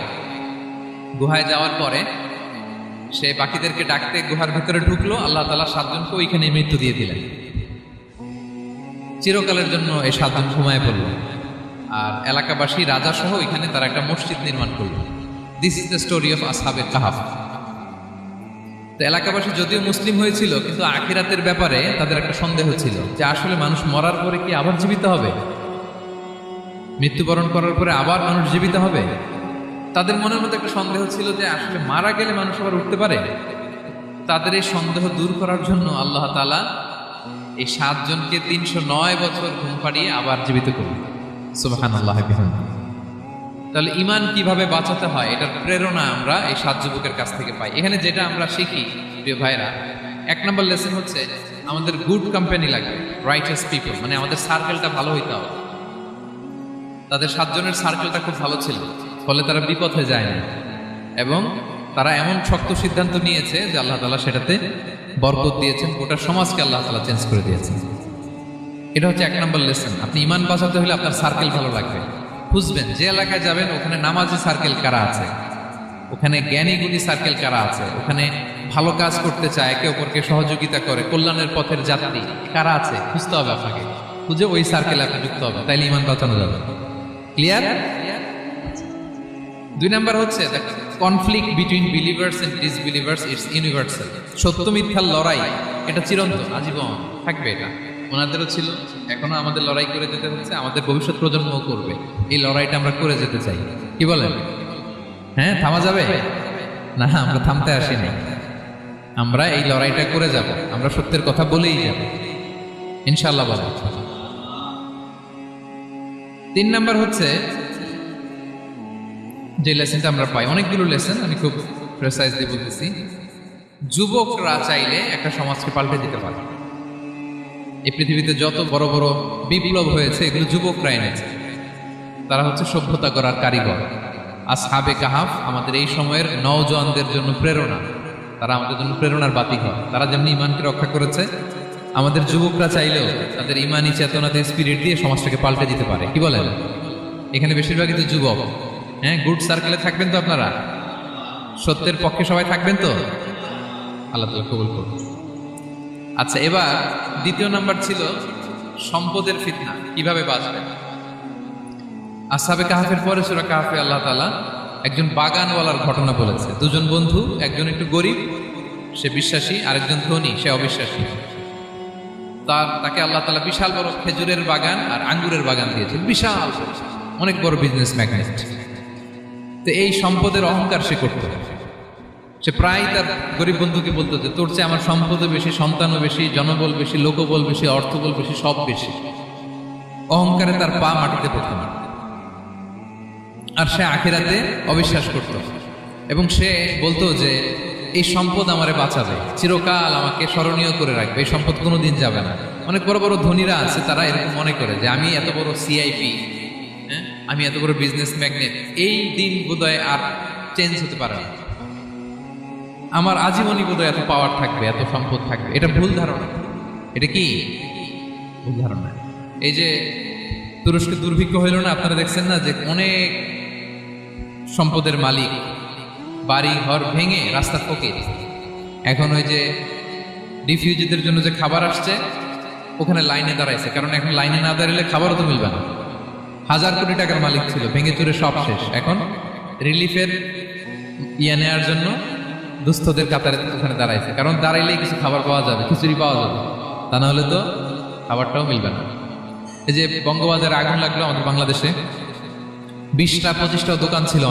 গুহায় যাওয়ার পরে সে বাকিদেরকে ডাকতে গুহার ভিতরে ঢুকলো। আল্লাহ তাআলা 7 জনকে ওইখানে মৃত্যু দিয়ে দিলেন। চিরকালের জন্য এই 7 জন ঘুমায় পড়ল। আর এলাকাবাসী রাজা সহ ওইখানে তারা একটা মসজিদ নির্মাণ করলো। This is the story of আসহাবে কাহাফ। তো এলাকাবাসী যদিও মুসলিম হয়েছিল, কিন্তু আখিরাতের ব্যাপারে তাদের একটা সন্দেহ ছিল যে আসলে মানুষ মরার পরে কি আবার জীবিত হবে, মৃত্যুবরণ করার পরে আবার মানুষ জীবিত হবে। তাদের মনের মধ্যে একটা সন্দেহ ছিল যে আসলে মারা গেলে মানুষ আবার উঠতে পারে। তাদের এই সন্দেহ দূর করার জন্য আল্লাহ তাআলা এই 7 জনকে 309 বছর ঘুম পাড়িয়ে আবার জীবিত করলেন। সুবহানাল্লাহ বিহামদিহি। তাহলে ঈমান কিভাবে বাঁচাতে হয় এটার প্রেরণা আমরা এই 7 যুবকের কাছ থেকে পাই। এখানে যেটা আমরা শিখি প্রিয় ভাইরা, 1 নম্বর লেসন হচ্ছে আমাদের গুড কোম্পানি লাগবে, রাইটাস পিপল, মানে আমাদের সার্কেলটা ভালো হইতে হবে। তাদের 7 জনের সার্কেলটা খুব ভালো ছিল, ফলে তারা বিপথে যায়নি এবং তারা এমন শক্ত সিদ্ধান্ত নিয়েছে যে আল্লাহ তাআলা সেটাতে বরকত দিয়েছেন, গোটা সমাজকে আল্লাহ তাআলা চেঞ্জ করে দিয়েছেন। এটা হচ্ছে 1 নম্বর লেসন। আপনি ঈমান বাঁচাতে হলে আপনার সার্কেল ভালো লাগবে। খুঁজবেন যে এলাকায় যাবেন ওখানে নামাজি সার্কেল কারা আছে, ওখানে জ্ঞানী গুণী সার্কেল কারা আছে, ওখানে ভালো কাজ করতে চায়, একে অপরকে সহযোগিতা করে, কল্যাণের পথের যাত্রী কারা আছে খুঁজতে হবে আপনাকে। খুঁজে ওই সার্কেলে আপনি যুক্ত হবে, তাইলে ঈমান বাঁচানো যাবে। ক্লিয়ার? 2 নাম্বার হচ্ছে conflict between believers and disbelievers it's universal. সত্য মিথ্যার লড়াই এটা চিরন্তন, আজীবন থাকবে। এটা ওনাদেরও ছিল, এখনো আমাদের লড়াই করে যেতে হচ্ছে, আমাদের ভবিষ্যৎ প্রজন্মও করবে। এই লড়াইটা আমরা করে যেতে চাই, কি বলেন? হ্যাঁ, থামা যাবে না, আমরা থামতে আসিনি। আমরা এই লড়াইটা করে যাব, আমরা সত্যের কথা বলেই যাব ইনশাআল্লাহ। বলে 3 নাম্বার হচ্ছে যে লেসনটা আমরা পাই, অনেকগুলো লেসন, আমি খুব প্রেসাইজলি বলতেছি। যুবকরা চাইলে একটা সমাজকে পাল্টে দিতে পারে। এই পৃথিবীতে যত বড় বড় বিপ্লব হয়েছে এগুলো যুবকরা এনেছে। তারা হচ্ছে সভ্যতা করার কারিগর। আসহাবে কাহাফ আমাদের এই সময়ের নওজওয়ানদের জন্য প্রেরণা, তারা আমাদের জন্য প্রেরণার বাতি হয়। তারা যেমনি ঈমানকে রক্ষা করেছে, আমাদের যুবকরা চাইলেও তাদের ঈমানি চেতনাতে স্পিরিট দিয়ে সমাজটাকে পাল্টে দিতে পারে। কি বলেন? এখানে বেশিরভাগই তো যুবক। হ্যাঁ, গুড সার্কেলে থাকবেন তো আপনারা, সত্যের পক্ষে সবাই থাকবেন তো, আল্লাহ তাআলা কবুল করুন। আচ্ছা, এবার 2 নাম্বার ছিল সম্পদের ফিতনা, কিভাবে বাঁচবেন। আসহাবে কাহাফের পরে সূরা কাহাফে আল্লাহ তাআলা একজন বাগানওয়ালার ঘটনা বলেছে। 2 জন বন্ধু, একজন একটু গরিব, সে বিশ্বাসী, আরেকজন ধনী, সে অবিশ্বাসী। তাকে আল্লাহ তাআলা বিশাল বড় খেজুরের বাগান আর আঙ্গুরের বাগান দিয়েছেন, বিশাল, অনেক বড় বিজনেস ম্যাগনেট। তো এই সম্পদের অহংকার সে করত। সে প্রায় তার গরিব বন্ধুকে বলতো যে তোর চেয়ে আমার সম্পদও বেশি, সন্তানও বেশি, জনবল বেশি, লোকবল বেশি, অর্থবল বেশি, সব বেশি। অহংকারে তার পা মাটিতে পড়ত না। আর সে আখিরাতে অবিশ্বাস করত এবং সে বলতো যে এই সম্পদ আমারে বাঁচাবে, চিরকাল আমাকে স্মরণীয় করে রাখবে, এই সম্পদ কোনোদিন যাবে না। অনেক বড় বড় ধনীরা আছে, তারা এরকম মনে করে যে আমি এত বড় সিআইপি, আমি এত বড় বিজনেস ম্যাগনেট, এই দিন বোধহয় আর চেঞ্জ হতে পারে না, আমার আজীবনই বোধহয় এত পাওয়ার থাকবে, এত সম্পদ থাকবে। এটা ভুল ধারণা। এটা কি ভুল ধারণা? এই যে তুরস্কে দুর্ভিক্ষ হইল না, আপনারা দেখছেন না যে অনেক সম্পদের মালিক বাড়ি ঘর ভেঙে রাস্তা ফকির। এখন ওই যে রিফিউজিদের জন্য যে খাবার আসছে ওখানে লাইনে দাঁড়াইছে, কারণ এখন লাইনে না দাঁড়ালে খাবারও তো মিলবে না। 1000 কোটি টাকার মালিক ছিল, ভেঙে চুরে সব শেষ। এখন রিলিফের নেওয়ার জন্য দুস্থদের কাতারে ওখানে দাঁড়াইছে, কারণ দাঁড়াইলেই কিছু খাবার পাওয়া যাবে, খিচুড়ি পাওয়া যাবে, তা না হলে তো খাবারটাও মিলবে না। এই যে বঙ্গবাজারে আগুন লাগলো আমাদের বাংলাদেশে, 20টা-25টা দোকান ছিল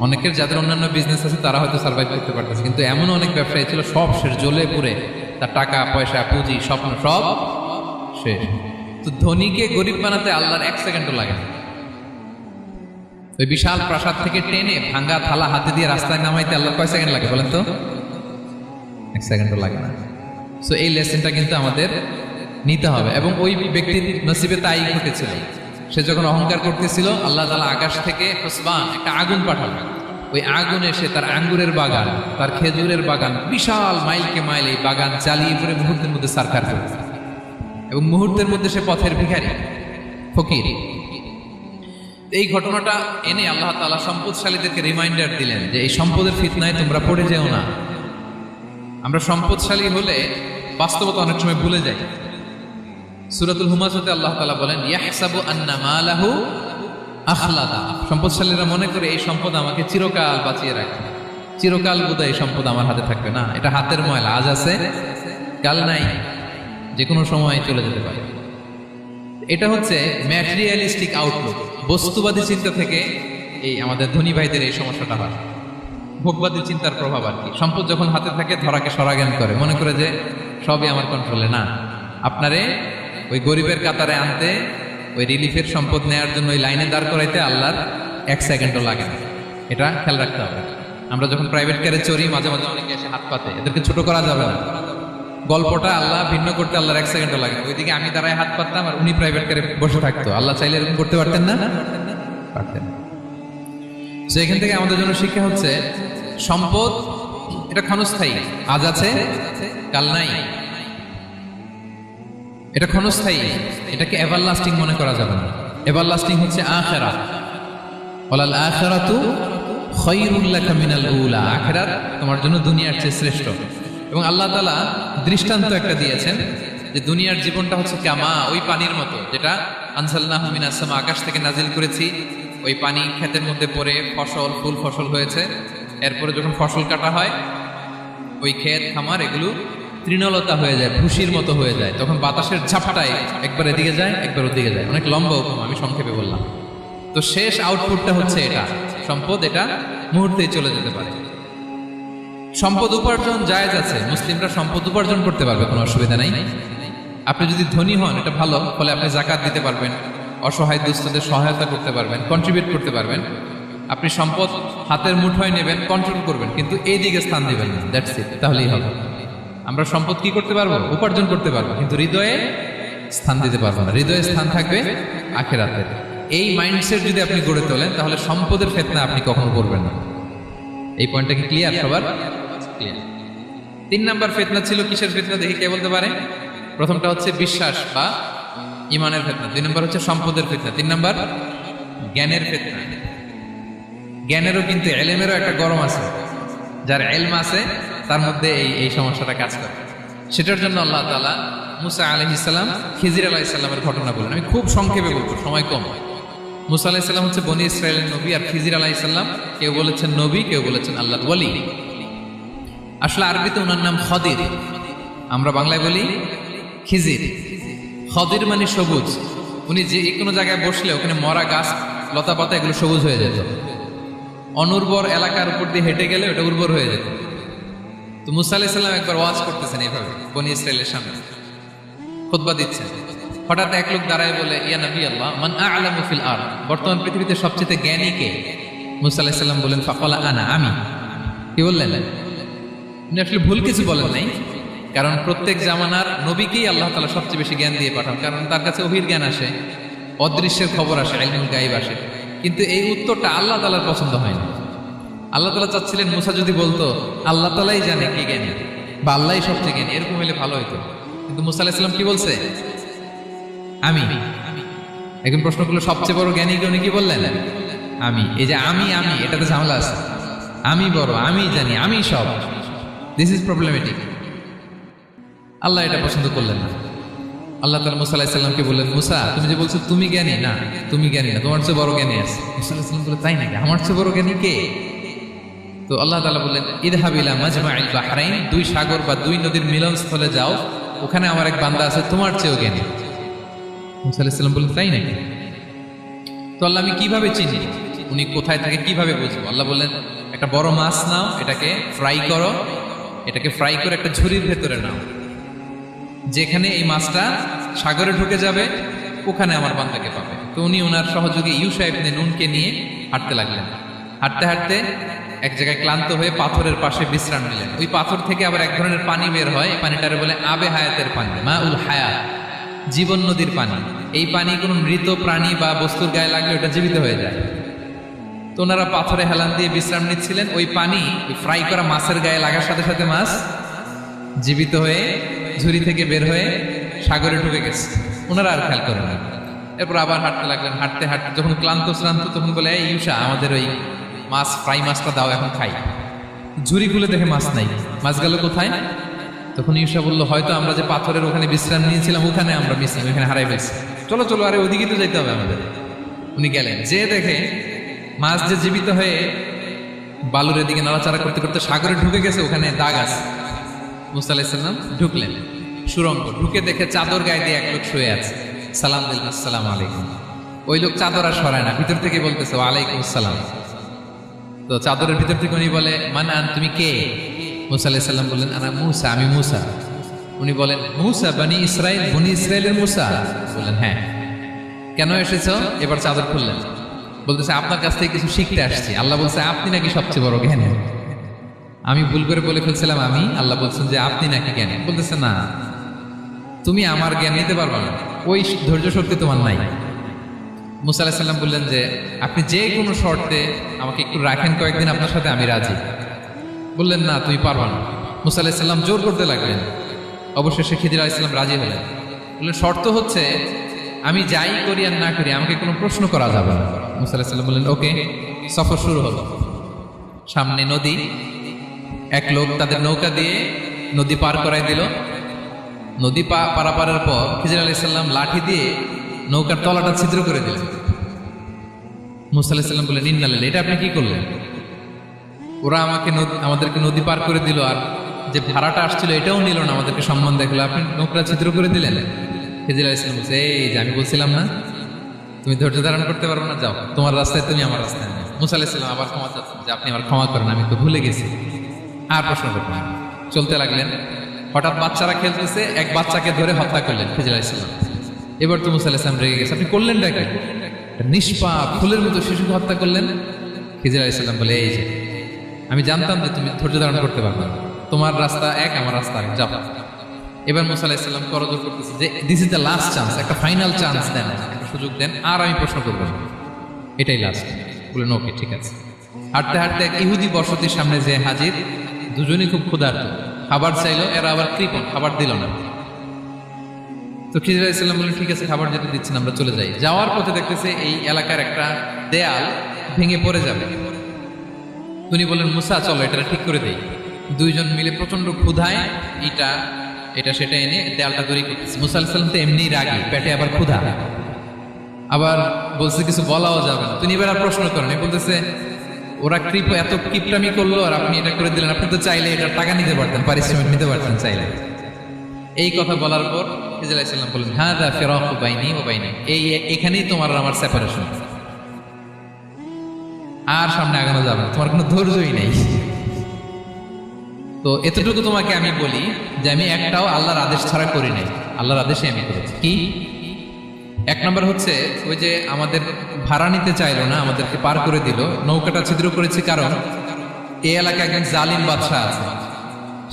অনেকের যাদের অন্যান্য বিজনেস আছে তারা হয়তো সার্ভাইভ করতে পারতেছে, কিন্তু এমন অনেক ব্যবসায়ী ছিল সব শেষ, জ্বলে পুড়ে, তার টাকা পয়সা পুঁজি স্বপ্ন সব শেষ। তো ধনীকে গরিব বানাতে আল্লাহর 1 সেকেন্ডও লাগে না। ওই বিশাল প্রাসাদ থেকে টেনে ভাঙ্গা থালা হাতে দিয়ে রাস্তায় নামাইতে আল্লাহর কয় সেকেন্ড লাগে বলেন তো? 1 সেকেন্ডও লাগে না। সো এই লেসনটা কিন্তু আমাদের নিতে হবে। এবং ওই ব্যক্তির নসিবে তাই ঘটেছিল। সে যখন অহংকার করতেছিল, আল্লাহ তাআলা আকাশ থেকে হুসবান, একটা আগুন পাঠালেন, ওই আগুন এসে তার আঙ্গুরের বাগান, তার খেজুরের বাগান, বিশাল মাইলকে মাইল এই বাগান চালিয়ে পরে মুহূর্তের মধ্যে সারখার করে, এবং মুহূর্তের মধ্যে সে পথের ভিখারি, ফকির। এই ঘটনাটা এনে আল্লাহ তাআলা সম্পদশালীদেরকে রিমাইন্ডার দিলেন যে এই সম্পদের ফিতনায় তোমরা পড়ে যেও না। আমরা সম্পদশালী হলে বাস্তবতা অনেক সময় ভুলে যাই। সূরাতুল হুমাযাতে আল্লাহ তাআলা বলেন, ইয়াহসাবু আন্না মালাহু আখলাদা। সম্পদশালীরা মনে করে এই সম্পদ আমাকে চিরকাল বাঁচিয়ে রাখবে, চিরকাল বোধহয় এই সম্পদ আমার হাতে থাকবে। না, এটা হাতের ময়লা, আজ আছে কাল নাই, যে কোনো সময় চলে যেতে পারে। এটা হচ্ছে ম্যাটেরিয়ালিস্টিক আউটলুক, বস্তুবাদী চিন্তা থেকে এই আমাদের ধনী ভাইদের এই সমস্যাটা হয়। ভোগবাদী চিন্তার প্রভাব আর কি। সম্পদ যখন হাতে থাকে ধরাকে সরাজ্ঞান করে, মনে করে যে সবই আমার কন্ট্রোলে। না, আপনারে ওই গরিবের কাতারে আনতে, ওই রিলিফের সম্পদ নেওয়ার জন্য ওই লাইনে দাঁড় করাইতে আল্লাহর 1 সেকেন্ডও লাগে না। এটা খেয়াল রাখতে হবে। আমরা যখন প্রাইভেট কারে চড়ি, মাঝে মাঝে অনেকে এসে হাত পাতে, এদেরকে ছোট করা যাবে না। গল্পটা আল্লাহ ভিন্ন করতে আল্লাহর 1 সেকেন্ডও লাগে না। ওইদিকে আমি দাঁড়ায় হাত পাততাম আর উনি প্রাইভেট কারে বসে থাকতো। আল্লাহ চাইলে এরকম করতে পারতেন না? পারতেন। তো এখান থেকে আমাদের জন্য শিক্ষা হচ্ছে, সম্পদ এটা ক্ষণস্থায়ী, আজ আছে কাল নাই। এটা ক্ষণস্থায়ী, এটাকে এভারলাস্টিং মনে করা যাবে না। এভারলাস্টিং হচ্ছে আখিরাত। ওয়ালাল আখিরাতু খায়রুল লাকা মিনাল উলা। আখিরাত তোমার জন্য দুনিয়ার চেয়ে শ্রেষ্ঠ। এবং আল্লাহ তাআলা দৃষ্টান্ত একটা দিয়েছেন যে দুনিয়ার জীবনটা হচ্ছে কামা, ওই পানির মতো, যেটা আনজালনাহু মিনাস সামা, আকাশ থেকে নাজিল করেছি। ওই পানি ক্ষেতের মধ্যে পড়ে ফসল, ফুল ফসল হয়েছে। এরপরে যখন ফসল কাটা হয়, ওই ক্ষেত খামার এগুলো তৃণলতা হয়ে যায়, ভুসির মতো হয়ে যায়। তখন বাতাসের ঝাপটায় একবার এদিকে যায়, একবার ওদিকে যায়। অনেক লম্বা উপমা, আমি সংক্ষেপে বললাম। তো শেষ আউটপুটটা হচ্ছে এটা, সম্পদ এটা মুহূর্তেই চলে যেতে পারে। সম্পদ উপার্জন জায়েজ আছে, মুসলিমরা সম্পদ উপার্জন করতে পারবে, কোনো অসুবিধা নাই। আপনি যদি ধনী হন, এটা ভালো, ফলে আপনি জাকাত দিতে পারবেন, অসহায় দুস্থদের সহায়তা করতে পারবেন, কন্ট্রিবিউট করতে পারবেন। আপনি সম্পদ হাতের মুঠোয় নেবেন, কন্ট্রোল করবেন, কিন্তু এই দিকে স্থান দিবেন না। দ্যাটস ইট, তাহলেই হবে। আমরা সম্পদ কি করতে পারবো? উপার্জন করতে পারবো, কিন্তু হৃদয়ে স্থান দিতে পারবো না। হৃদয়ে স্থান থাকবে আখিরাতের। এই মাইন্ডসেট যদি আপনি গড়ে তোলেন, তাহলে সম্পদের ফিতনা আপনি কখনো করবেন না। এই পয়েন্টটা কি ক্লিয়ার সবার? ক্লিয়ার। 3 নাম্বার ফিতনা ছিল কিসের ফিতনা? দেখি কে বলতে পারে। প্রথমটা হচ্ছে বিশ্বাস বা ইমানের ফিতনা। 2 নাম্বার হচ্ছে সম্পদের ফিতনা। 3 নাম্বার জ্ঞানের ফিতনা। জ্ঞানেরও কিন্তু এলেমেরও একটা গরম আছে। যার এলম আছে তার মধ্যে এই সমস্যাটা কাজ করে। সেটার জন্য আল্লাহ তাআলা মুসা আলাইহিস সালাম, খিজির আলাইহিস সালামের ঘটনা বলেন। আমি খুব সংক্ষেপে বলবো, সময় কম। মুসা আলাইহিস সালাম হচ্ছে বনি ইসরায়েলের নবী, আর খিজির আলাইহিস সালাম কেউ বলেছেন নবী, কেউ বলেছেন আল্লাহর ওয়ালি। আসলে আরবিতে ওনার নাম খদির, আমরা বাংলায় বলি খিজির। খদির মানে সবুজ। উনি যে কোনো জায়গায় বসলে ওখানে মরা গাছ, লতা পাতা এগুলো সবুজ হয়ে যেত। অনুর্বর এলাকার উপর দিয়ে হেঁটে গেলে ওটা উর্বর হয়ে যেত। তো মুসা আলাইহিস সালাম একবার ওয়াজ করতেছেন এইভাবে বনি ইসরায়েলের সামনে, খুতবা দিচ্ছেন। হঠাৎ এক লোক দাঁড়ায় বলে, ইয়া নবী আল্লাহ, মান আ'লামু ফিল আরদ, বর্তমান পৃথিবীতে সবচেয়ে জ্ঞানী কে? মুসা আলাইহিস সালাম বলেন, ফাকালা আনা, আমি। কি বললেন? উনি আসলে ভুল কিছু বলেন নাই, কারণ প্রত্যেক জামানার নবীকেই আল্লাহ তাআলা সবচেয়ে বেশি জ্ঞান দিয়ে পাঠান, কারণ তার কাছে ওহীর জ্ঞান আসে, অদৃশ্যের খবর আসে, ইলমুল গায়ব আসে। কিন্তু এই উত্তরটা আল্লাহ তাআলার পছন্দ হয় না। আল্লাহ তাআলা চাচ্ছিলেন মুসা যদি বলতো আল্লাহ তাআলাই জানে কে জ্ঞানী বা আল্লাহই সবচেয়ে জ্ঞানী, এরকম হলে ভালো হতো। কিন্তু মুসা আলাইহিস সালাম কি বলছে? আমি। এখন প্রশ্ন করলো সবচেয়ে বড় জ্ঞানী কে? উনি কি বললেন? আমি। এই যে আমি এটাতে ঝামেলা আছে। আমি বড়, আমি জানি, আমি সব। This is problematic. আল্লাহ এটা পছন্দ করলেন না। আল্লাহ তাআলা মুসা আলাইহিস সালামকে বললেন, মুসা তুমি যে বলছো তুমি জ্ঞানী, না তুমি জ্ঞানী না, তোমার চেয়ে বড় জ্ঞানী আছে। মুসা আলাইহিস সালাম বলে, তাই নাকি? আমার চেয়ে বড় জ্ঞানী কে? তো আল্লাহ তাআলা বললেন, ইযহাব ইলা মাজমাইল বাহরাইন, 2 সাগর বা 2 নদীর মিলনস্থলে যাও, ওখানে আমার এক বান্দা আছে তোমার চেয়েও জ্ঞানী। মুসা আলাইহিস সালাম বললেন, তাই নাকি? তো আল্লাহ, আমি কিভাবে চিনি উনি কোথায় থাকে, কিভাবে বুঝবো? আল্লাহ বললেন, একটা বড় মাছ নাও, এটাকে ফ্রাই করো, এটাকে ফ্রাই করে একটা ঝুড়ির ভেতরে নাও, যেখানে এই মাছটা সাগরে ঢুকে যাবে ওখানে আমার বান্দাকে পাবে। তো উনি ওনার সহযোগী ইউশা ইবনে নুনকে নিয়ে হাঁটতে লাগলেন। হাঁটতে হাঁটতে এক জায়গায় ক্লান্ত হয়ে পাথরের পাশে বিশ্রাম নিলেন। ওই পাথর থেকে আবার এক ধরনের পানি বের হয়, এই পানিটারে বলে আবে হায়াতের পানি, মা উল হায়াত, জীবন নদীর পানি। এই পানি কোনো মৃত প্রাণী বা বস্তুর গায়ে লাগলে ওটা জীবিত হয়ে যায়। তো ওনারা পাথরে হেলান দিয়ে বিশ্রাম নিচ্ছিলেন। ওই পানি ফ্রাই করা মাছের গায়ে লাগার সাথে সাথে মাছ জীবিত হয়ে ঝুড়ি থেকে বের হয়ে সাগরে ঢুকে গেছে। ওনারা আর খেয়াল করেন না। এরপর আবার হাঁটতে লাগলেন। হাঁটতে হাঁটতে যখন ক্লান্ত শ্রান্ত তখন বলে, এই ইউসা, আমাদের ওই মাছ ফ্রাই মাছটা দাও, এখন খাই। ঝুড়ি খুলে দেখে মাছ নাই। মাছ গেল কোথায়? তখন ইউসা বললো, হয়তো আমরা যে পাথরের ওখানে বিশ্রাম নিয়েছিলাম ওখানে আমরা মিসিং, ওখানে হারাই ফেলছি। চলো চলো, আরে ওদিকে তো যাইতে হবে আমাদের। উনি গেলেন, যে দেখে মাছ যে জীবিত হয়ে বালুর দিকে নাড়াচাড়া করতে করতে সাগরে ঢুকে গেছে, ওখানে দাগ আছে। মুসা আলাইহিস সালাম ঢুকলেন সুরঙ্গ, ঢুকে দেখে চাদর গায়ে দিয়ে এক লোক শুয়ে আছে। সালাম দিলেন, আসসালামু আলাইকুম। ওই লোক চাদর আর সরায় না, ভিতর থেকে বলতেছে ওয়ালাইকুম আসসালাম। তো চাদরের ভিতর থেকে উনি বলে, মানান, তুমি কে? মুসা আলাইহিস সালাম বললেন, আনা মুসা, আমি মুসা। উনি বলেন, মুসা বনি ইসরাইল, বনি ইসরাইলের মুসা? বললেন, হ্যাঁ। কেন এসেছো? এবার চাদর খুললেন। বলতেছে, আপনার কাছ থেকে কিছু শিখতে আসছি। আল্লাহ বলছে, আপনি নাকি সবচেয়ে বড় জ্ঞানী। আমি ভুল করে বলে ফেলছিলাম আমি। আল্লাহ বলছেন যে আপনি নাকি জ্ঞানী। বলতেছে, না, তুমি আমার জ্ঞান নিতে পারবে না, ওই ধৈর্য শক্তি তোমার নাই। মুসা আলাইহিস সালাম বললেন যে আপনি যে কোনো শর্তে আমাকে একটু রাখেন কয়েকদিন আপনার সাথে, আমি রাজি। বললেন, না, তুমি পারবা না। মুসা আলাইহিস সালাম জোর করতে লাগলেন। অবশেষে খিদির আলাইহিস সালাম রাজি হলেন। বললেন, শর্ত হচ্ছে আমি যাই করি আর না করি আমাকে কোনো প্রশ্ন করা যাবে না। মুসা আলাইহিস সালাম বললেন, ওকে। সফর শুরু হলো। সামনে নদী, এক লোক তাদের নৌকা দিয়ে নদী পার করাই দিল। নদী পারাপারের পর খিজির আলাইহিস সালাম লাঠি দিয়ে নৌকার তলাটা ছিদ্র করে দিলেন। মুসা আলাইহিস সালাম বললেন, ইন্নালিল্লাহ, এটা আপনি কি করলেন? ওরা আমাদেরকে নদী পার করে দিল, আর যে ভাড়াটা আসছিল এটাও নিল না, আমাদেরকে সম্মান দেখলো, আপনি নৌকা ছিদ্র করে দিলেন। খিজির আলাইহিস সালাম বলছে, এই যে আমি বলছিলাম না তুমি ধৈর্য ধারণ করতে পারবে না, যাও, তোমার রাস্তায় তুমি, আমার রাস্তায় না। মুসা আলাইহিস সালাম আবার ক্ষমা চাচ্ছেন যে আপনি আমার ক্ষমা করেন, আমি তো ভুলে গেছি। আর প্রশ্ন করবেন। চলতে লাগলেন। হঠাৎ বাচ্চারা খেলতেছে, এক বাচ্চাকে ধরে হত্যা করলেন খিজির আলাইহিস সালাম। এবার তো মুসা আলাইহিস সালাম রেগে গেছে, আপনি করলেন ডাকে, নিষ্পাপ ফুলের মতো শিশুকে হত্যা করলেন। খিজির আলাইহিস সালাম বলে, এই যে আমি জানতাম যে তুমি ধৈর্য ধারণ করতে পারবে, তোমার রাস্তা এক, আমার রাস্তা এক, যাও। এবার মুসা আলাইহিস সালাম করজোর করতেছে যে this is the last chance, একটা ফাইনাল চান্স দেন, একটা সুযোগ দেন, আর আমি প্রশ্ন করবো না, এটাই লাস্ট। বললেন, ওকে, ঠিক আছে। হাঁটতে হাঁটতে এক ইহুদি বসতির সামনে যে হাজির, দুজনই খুব ক্ষুধার্ত, খাবার চাইলো, এরা আবার কৃপণ, খাবার দিল না। তো খিজির আলাইহিস সালাম বললেন, ঠিক আছে, খাবার যেতে দিচ্ছেন, আমরা চলে যাই। যাওয়ার পথে দেখতেছে এই এলাকার একটা দেয়াল ভেঙে পড়ে যাবে। উনি বললেন, মুসা, চলো এটা ঠিক করে দেই। দুইজন মিলে প্রচন্ড ক্ষুধায় এটা সেটা এনে দেয়ালটা তৈরি করতেছে। মুসা আলাইহিস সালাম তো এমনি রাগী, পেটে আবার ক্ষুধা, আবার বলছে কিছু বলাও যাবে না। তিনি এবার আর প্রশ্ন করেন, বলতেছে, ওরা এত কিপটামি করলো আর আপনি এটা করে দিলেন, আপনি তো চাইলে এটা টাকা নিতে পারতেন, পারিশ্রমিক নিতে পারতেন চাইলে। এই কথা বলার পর খিজির আলাইহিস সালাম বললেন, হাযা ফিরাকু বাইনি ওয়া বাইনিক, এখানেই তোমার আর আমার সেপারেশন, আর সামনে আগানো যাবে না, তোমার কোনো ধৈর্যই নেই। তো এতটুকু তোমাকে আমি বলি যে আমি একটাও আল্লাহর আদেশ ছাড়া করি নাই, আল্লাহর আদেশে আমি করেছি। কি? এক নম্বর হচ্ছে ওই যে আমাদের ভাড়া নিতে চাইলো না, আমাদেরকে পার করে দিল, নৌকাটা ছিদ্র করেছি কারণ এই এলাকায় একজন জালিম বাদশা আছে,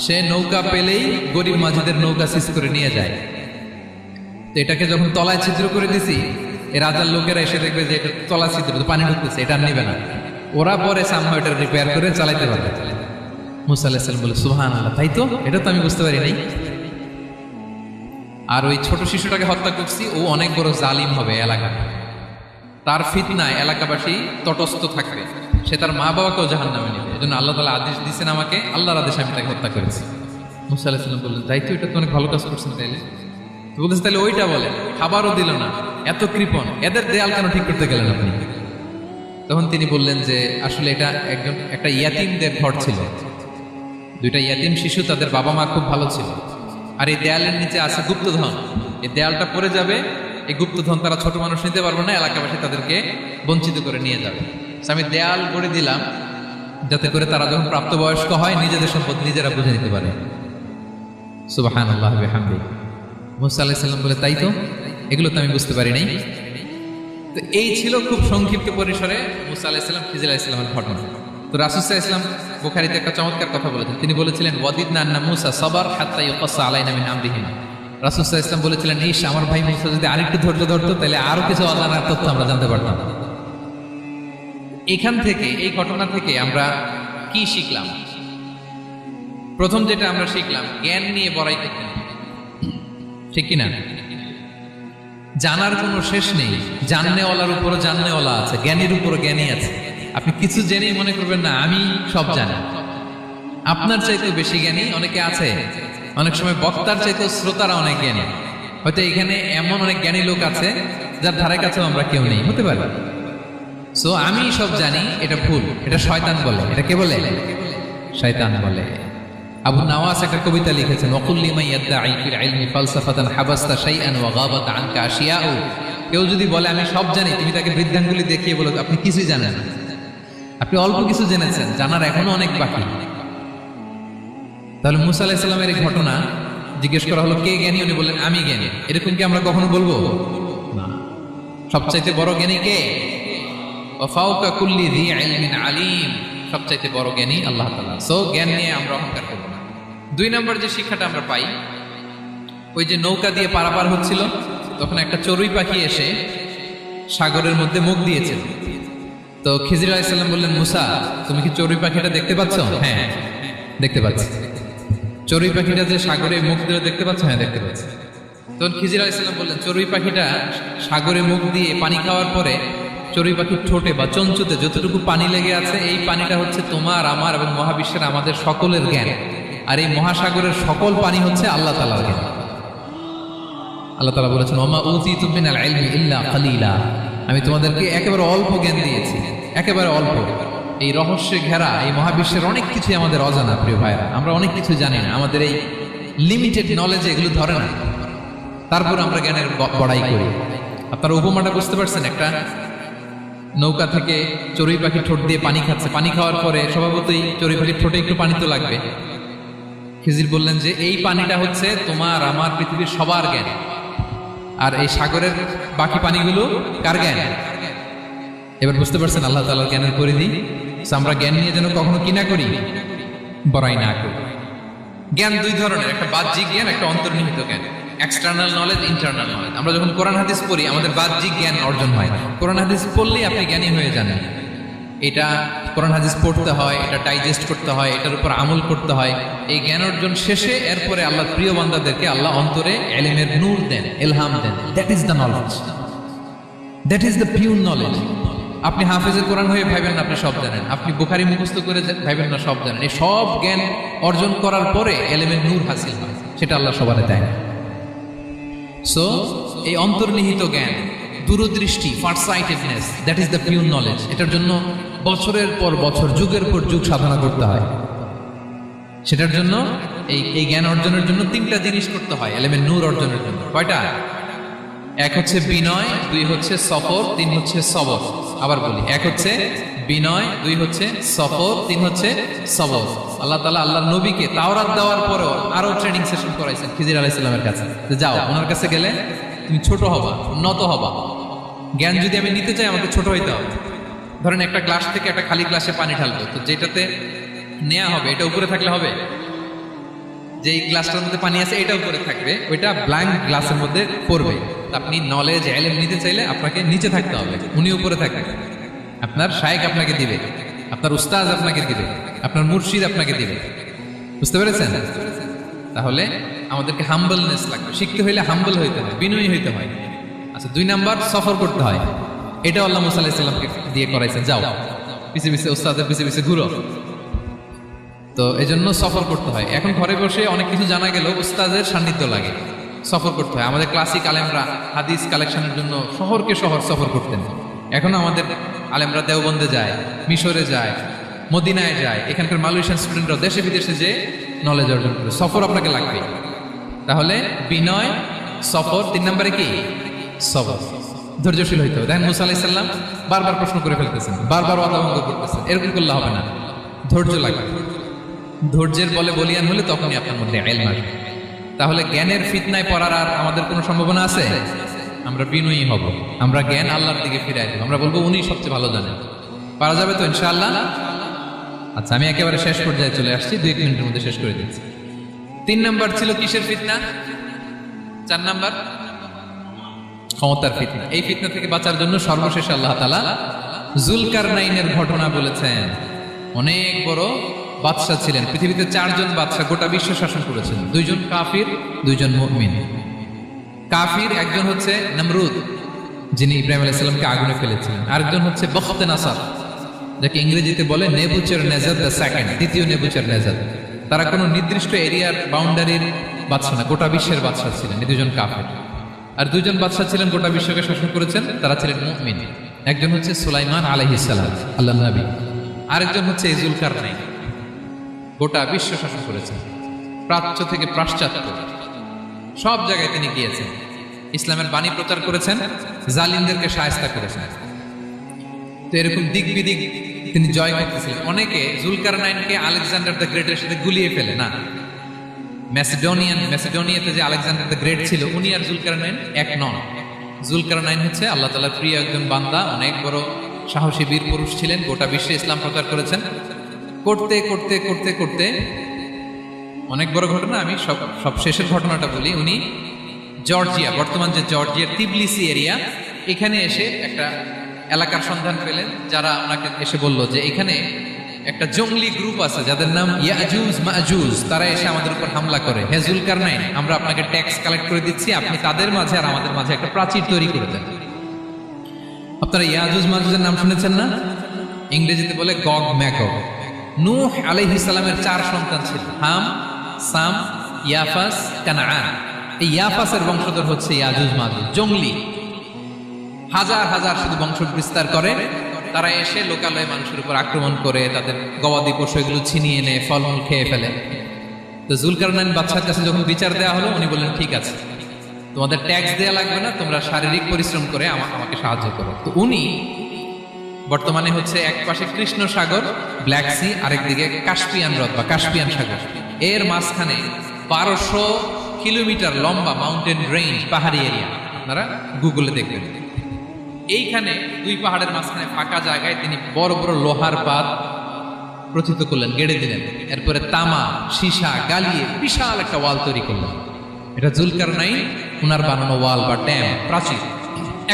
সে নৌকা পেলেই গরিব মাঝিদের নৌকা সিজ করে নিয়ে যায়। তো এটাকে যখন তলায় ছিদ্র করে দিছি, এই রাজার লোকেরা এসে দেখবে যে এটা তলা ছিদ্র, পানি ঢুকতেছে, এটা আর নেবে না, ওরা পরে সামহাও এটা রিপেয়ার করে চালাইতে পারবে। মুসা আলাইহিস সালাম বলে, সুবহানাল্লাহ, তাই তো, এটা তো আমি বুঝতে পারি নাই। আর ওই ছোট শিশুটাকে হত্যা করছি, ও অনেক বড় জালিম হবে এলাকা, তার ফিতনায় এলাকাবাসী তটস্থ থাকবে, সে তার মা বাবাকেও জাহান্নামে নেবে, এজন্য আল্লাহ তাআলা আদেশ দিয়েছেন আমাকে, আল্লাহর আদেশে আমি তাকে হত্যা করেছি। মুসা আলাইহিস সালাম বললেন, তাই তো, এটা তো অনেক ভালো কাজ করছেন। তাইলে বলতেছে, তাহলে ওইটা বলে, খাবারও দিল না, এত কৃপণ, এদের দেয়াল কেন ঠিক করতে গেলেন আপনি? তখন তিনি বললেন যে আসলে এটা একটা ইয়াতিমদের ঘর ছিল, দুইটা ইয়াতিম শিশু, তাদের বাবা মা খুব ভালো ছিল, আর এই দেয়ালের নিচে আছে গুপ্তধন, এই দেয়ালটা পড়ে যাবে, এই গুপ্তধন তারা ছোট মানুষ নিতে পারবে না, এলাকাবাসী তাদেরকে বঞ্চিত করে নিয়ে যাবে। আমি দেয়াল গড়ে দিলাম যাতে করে তারা যখন প্রাপ্তবয়স্ক হয় নিজেদের সম্পদ নিজেরা বুঝে নিতে পারে। সুবহানাল্লাহ ওয়া বিহামদিহি। মুসা আলাইহিস সালাম বলে, তাই তো, এগুলো তো আমি বুঝতে পারি নাই। তো এই ছিল খুব সংক্ষিপ্ত পরিসরে মুসা আলাইহিস সালাম খিজির আলাইহিস সালামের ঘটনা। তো রাসূল সাল্লাল্লাহু আলাইহি ওয়াসাল্লাম বুখারীতে একটা চমৎকার কথা বলেছেন, তিনি বলেছিলেন, ওয়াদিদনা আন্না মুসা সাবার হাত্তা ইউকাসা আলাইনা মিন আমরিহিম। রাসূল সাল্লাল্লাহু আলাইহি ওয়াসাল্লাম বলেছিলেন, ইস, আমার ভাই মুসা যদি আরেকটু ধৈর্য ধরতো তাহলে আরো কিছু আল্লাহর তথ্য আমরা জানতে পারতাম। এখান থেকে, এই ঘটনা থেকে আমরা কি শিখলাম? প্রথম যেটা আমরা শিখলাম, জ্ঞান নিয়ে বড়াই করতে নেই, ঠিক কিনা? জানার কোনো শেষ নেই, জাননেওয়ালার উপরও জাননেওয়ালা আছে, জ্ঞানীর উপরও জ্ঞানী আছে। আপনি কিছু জেনেই মনে করবেন না আমি সব জানি। আপনার চাইতেও বেশি জ্ঞানী অনেকে আছে। অনেক সময় বক্তার চাইতেও শ্রোতারা অনেক জ্ঞানী। হয়তো এখানে এমন অনেক জ্ঞানী লোক আছে যার ধারে কাছেও আমরা কেউ নেই, হতে পারে। সো আমি সব জানি, এটা ভুল, এটা শয়তান বলে। এটা কে বলে? শয়তান বলে। আবু নাওয়াস একটা কবিতা লিখেছেন, ওয়াকুল্লি মান ইয়াদঈ ফিল ইলমি ফালসাফাতান হাবাসতা শাইআন ওয়া গাবাত আনকা আশিয়াউ। কেউ যদি বলে আমি সব জানি, তুমি তাকে বৃদ্ধাঙ্গুলি দেখিয়ে বলো আপনি কিছুই জানেন না, আপনি অল্প কিছু জেনেছেন, জানার এখনো অনেক বাকি। তাহলে মুসা আলাইহিস সালামের এই ঘটনা জিজ্ঞেস করা হলো কে জ্ঞানী, উনি বললেন আমি জ্ঞানী। এরকম কি আমরা কখনো বলবো? না। সবচাইতে বড় জ্ঞানী কে? ওয়া ফাওকা কুল্লি যী ইলমিন আলিম। সবচাইতে বড় জ্ঞানী আল্লাহ তাআলা। সো জ্ঞান নিয়ে আমরা অহংকার করব না। 2 নম্বর যে শিক্ষাটা আমরা পাই, ওই যে নৌকা দিয়ে পারাপার হচ্ছিল, তখন একটা চড়ুই পাখি এসে সাগরের মধ্যে মুখ দিয়েছে। তো খিজির আলাইহিস সালাম বললেন, মুসা তুমি কি চড়ুই পাখিটা দেখতে পাচ্ছ? হ্যাঁ দেখতে পাচ্ছি। চড়ুই পাখিটা যে সাগরে মুখ দিয়ে দেখতে পাচ্ছ? হ্যাঁ দেখতে পাচ্ছি। তখন খিজির আলাইহিস সালাম বললেন, চড়ুই পাখিটা সাগরে মুখ দিয়ে পানি খাওয়ার পরে চড়ুই পাখির ঠোঁটে বা চঞ্চুতে যতটুকু পানি লেগে আছে, এই পানিটা হচ্ছে তোমার, আমার এবং মহাবিশ্বের আমাদের সকলের জ্ঞান। আর এই মহাসাগরের সকল পানি হচ্ছে আল্লাহ তাআলার জ্ঞান। আল্লাহ তাআলা বলেছেন, ওমা উতিতু মিনাল ইলমি ইল্লা কালিলা। আমি তোমাদেরকে একেবারে অল্প জ্ঞান দিয়েছি, একেবারে অল্প। এই রহস্যে ঘেরা এই মহাবিশ্বের অনেক কিছুই আমাদের অজানা। প্রিয় ভাইরা, আমরা অনেক কিছু জানি না, আমাদের এই লিমিটেড নলেজ এগুলো ধরে না, তারপর আমরা জ্ঞানের বড়াই করি। আপনারা উপমাটা বুঝতে পারছেন? একটা নৌকা থেকে চড়ুই পাখি ঠোঁট দিয়ে পানি খাচ্ছে, পানি খাওয়ার পরে স্বভাবতই চড়ুই পাখির ঠোঁটে একটু পানি তো লাগবে। খিজির বললেন যে এই পানিটা হচ্ছে তোমার, আমার, পৃথিবীর সবার জ্ঞান, আর এই সাগরের বাকি পানিগুলো কার জ্ঞান? এবার বুঝতে পারছেন আল্লাহ তাআলার জ্ঞানের পরিধি। আমরা জ্ঞান নিয়ে যেন কখনো কি না করি, বড়াই না করি। জ্ঞান 2 ধরনের, একটা বাহ্যিক জ্ঞান, একটা অন্তর্নিহিত জ্ঞান। External knowledge, internal knowledge. আমরা যখন কোরআন হাদিস পড়ি আমাদের বাহ্যিক জ্ঞান অর্জন হয়। কোরআন হাদিস পড়লেই আপনি জ্ঞানী হয়ে যান। এটা কোরআন হাদিস পড়তে হয়, এটা ডাইজেস্ট করতে হয়, এটার উপর আমল করতে হয়। এই জ্ঞান অর্জন শেষে এরপরে আল্লাহর প্রিয় বান্দাদেরকে আল্লাহ অন্তরে ইলমের নূর দেন, ইলহাম দেন। That is the knowledge, that is the pure knowledge. আপনি হাফেজে কোরআন হয়ে ভাবেন না আপনি সব জানেন, আপনি বুখারী মুখস্থ করে ভাবেন না সব জানেন। এই সব জ্ঞান অর্জন করার পরে ইলমের নূর হাসিল হয়, সেটা আল্লাহ সবারে দেয়। সো এই অন্তর্নিহিত জ্ঞান, দূরদৃষ্টি, farsightedness, that is the pure knowledge. এটার জন্য বছরের পর বছর, যুগের পর যুগ সাধনা করতে হয়। সেটার জন্য এই জ্ঞান অর্জনের জন্য 3টা জিনিস করতে হয় ইলমের নূর অর্জনের জন্য। কয়টা? 1 হচ্ছে বিনয়, 2 হচ্ছে সফর, 3 হচ্ছে সবর। আবার বলি, 1 হচ্ছে বিনয়, 2 হচ্ছে সফর, 3 হচ্ছে সবর। আল্লাহ তাআলা আল্লাহর নবীকে তাওরাত দেওয়ার পরেও আরো ট্রেনিং সেশন করাইছেন খিজির আলাইহিস সালামের কাছে। যাও ওনার কাছে গেলে তুমি ছোট হবা, নত হবা। জ্ঞান যদি আমি নিতে চাই আমাকে ছোট হইতে হবে। ধরেন একটা গ্লাস থেকে একটা খালি গ্লাসে পানি ঢালবো, তো যেটাতে নেওয়া হবে এটা উপরে থাকলে হবে? যে গ্লাসটার মধ্যে পানি আছে এটা উপরে থাকবে, ওইটা ব্ল্যাঙ্ক গ্লাসের মধ্যে পড়বে। আপনি নলেজ, ইলম নিতে চাইলে আপনাকে নিচে থাকতে হবে, উনি উপরে থাকবেন। আপনার শায়েখ আপনাকে দিবে, আপনার উস্তাদ আপনাকে দিবে, আপনার মুর্শিদ আপনাকে দিবে। বুঝতে পেরেছেন? তাহলে আমাদেরকে হাম্বলনেস লাগবে। শিখতে হইলে হাম্বল হইতে হয়, বিনয়ী হইতে হয়। আচ্ছা, 2 নাম্বার সফর করতে হয়। এটা আল্লাহ মুসা আলাইহিস সালামকে দিয়ে করাইছেন, যাও পিছে পিছে উস্তাদের পিছে পিছে ঘুরো। তো এই জন্য সফর করতে হয়। এখন ঘরে বসে অনেক কিছু জানা গেল, উস্তাদের সান্নিধ্য লাগে, সফর করতে হয়। আমাদের ক্লাসিক আলেমরা হাদিস কালেকশনের জন্য শহরকে শহর সফর করতেন। এখন আমাদের আলেমরা দেওবন্দে যায়, মিশরে যায়, মদিনায় যায়। এখানকার মালয়েশিয়ান স্টুডেন্টরা দেশে বিদেশে যে নলেজ অর্জন করে। সফর আপনাকে লাগবে। তাহলে বিনয়, সফর, 3 নম্বরে কি? সবর। ধৈর্যশীল হইতে হবে। দেখেন মুসা আলাইহিস সালাম বারবার প্রশ্ন করে ফেলতেছেন, বারবার ওয়াদাভঙ্গ করতেছেন। এরকম করলে হবে না, ধৈর্য লাগবে। ধৈর্যের বলে বলিয়ান হলে তখনই আপনার মধ্যে ইলম আসবে। তাহলে জ্ঞানের ফিতনায় পড়ার আর আমাদের কোনো সম্ভাবনা আছে? আমরা বিনয়ী হব, আমরা জ্ঞান আল্লাহর দিকে ফিরাই দেব। আমরা বলবো উনি সবচেয়ে ভালো জানেন। পারা যাবে তো ইনশাআল্লাহ? আচ্ছা, আমি একেবারে শেষ পর্যায়ে চলে আসছি, 2-1 মিনিটের মধ্যে শেষ করে দিচ্ছি। 3 নাম্বার ছিল কিসের ফিতনা? 4 নাম্বার ক্ষমতার ফিতনা। এই ফিতনা থেকে বাঁচার জন্য সর্বশেষে আল্লাহ তাআলা জুলকারনাইনের ঘটনা বলেছেন। অনেক বড় বাদশা ছিলেন, পৃথিবীতে 4 জন বাদশা গোটা বিশ্ব শাসন করেছেন, 2 জন কাফির 2 জন মুমিন। কাফির একজন হচ্ছে নমরুদ, যিনি ইব্রাহিম আলাইহিস সালামকে আগুনে ফেলেছিলেন, আরেকজন হচ্ছে বখতে নাসার, যাকে ইংরেজিতে বলে নেবুচারনেজার দ্য সেকেন্ড, দ্বিতীয় নেবুচারনেজার। তারা কোনো নির্দিষ্ট এরিয়ার বাউন্ডারির বাদশা না, গোটা বিশ্বের বাদশা ছিলেন এই 2 জন কাফির। আর 2 জন বাদশা ছিলেন গোটা বিশ্বকে শাসন করেছেন, তারা ছিলেন মুমিন। একজন হচ্ছে সুলাইমান আলাইহিস সালাম, আল্লাহর নবী, আরেকজন হচ্ছে জুলকারনাইন, গোটা বিশ্ব শাসন করেছেন, প্রাচ্য থেকে পাশ্চাত্য সব জায়গায় তিনি গিয়েছেন, ইসলামের বাণী প্রচার করেছেন, জালিমদেরকে শায়েস্তা করেছেন। তো এরকম দিক বিদিক তিনি জয় করতেছিলেন। অনেকে জুলকারনাইনকে আলেকজান্ডার দ্য গ্রেটের সাথে গুলিয়ে ফেলে না। ম্যাসিডোনিয়াতে যে আলেকজান্ডার দ্য গ্রেট ছিল, উনি আর জুলকারনাইন এক নন। জুলকারনাইন হচ্ছে আল্লাহ তাআলার প্রিয় একজন বান্দা, অনেক বড় সাহসী বীর পুরুষ ছিলেন, গোটা বিশ্বে ইসলাম প্রচার করেছেন। করতে করতে করতে করতে অনেক বড় ঘটনা, আমি সব শেষের ঘটনাটা বলি। উনি জর্জিয়া, বর্তমান যে জর্জিয়ার তিবলিসি এরিয়া, এখানে এসে একটা এলাকার সন্ধান পেলেন, যারা ওনাকে এসে বলল যে এখানে একটা জঙ্গলি গ্রুপ আছে যাদের নাম ইয়াজুজ মাজুজ, তারা এসে আমাদের উপর হামলা করে। হে জুলকারনাইন, আমরা আপনাকে ট্যাক্স কালেক্ট করে দিচ্ছি, আপনি তাদের মাঝে আর আমাদের মাঝে একটা প্রাচীর তৈরি করে দেন। আপনারা ইয়াজুজ মাজুজের নাম শুনেছেন না? ইংরেজিতে বলে গগ ম্যাগগ। নূহ আলাইহিস সালামের 4 সন্তান ছিল, হাম, সাম, ইয়াফাস, কানাআন। এই ইয়াফাসের বংশধর হচ্ছে ইয়াজুজ মাজুজ, জঙ্গলি, হাজার হাজার শুধু বংশ বিস্তার করে। তারা এসে লোকালয়ে মানুষের উপর আক্রমণ করে, তাদের গবাদি পশু এগুলো ছিনিয়ে নেয়, ফলমূল খেয়ে ফেলে। তো জুলকারনাইন বাদশার কাছে যখন বিচার দেওয়া হলো, উনি বললেন ঠিক আছে, তোমাদের ট্যাক্স দেওয়া লাগবে না, তোমরা শারীরিক পরিশ্রম করে আমাকে সাহায্য করো। তো উনি বর্তমানে হচ্ছে এক পাশে কৃষ্ণ সাগর, ব্ল্যাক সি, আরেকদিকে কাস্পিয়ান হ্রদ বা কাস্পিয়ান সাগর, এর মাঝখানে 1200 কিলোমিটার লম্বা মাউন্টেন রেঞ্জ, পাহাড়ি এরিয়া, আপনারা গুগলে দেখবেন। এইখানে 2 পাহাড়ের মাঝখানে ফাঁকা জায়গায় তিনি বড় বড় লোহার পাত প্রথিত করলেন, গেড়ে দিলেন। এরপরে তামা, সীসা গালিয়ে বিশাল একটা ওয়াল তৈরি করলেন। এটা জুলকারনাইন উনার বানানো ওয়াল বা ড্যাম, প্রাচীর।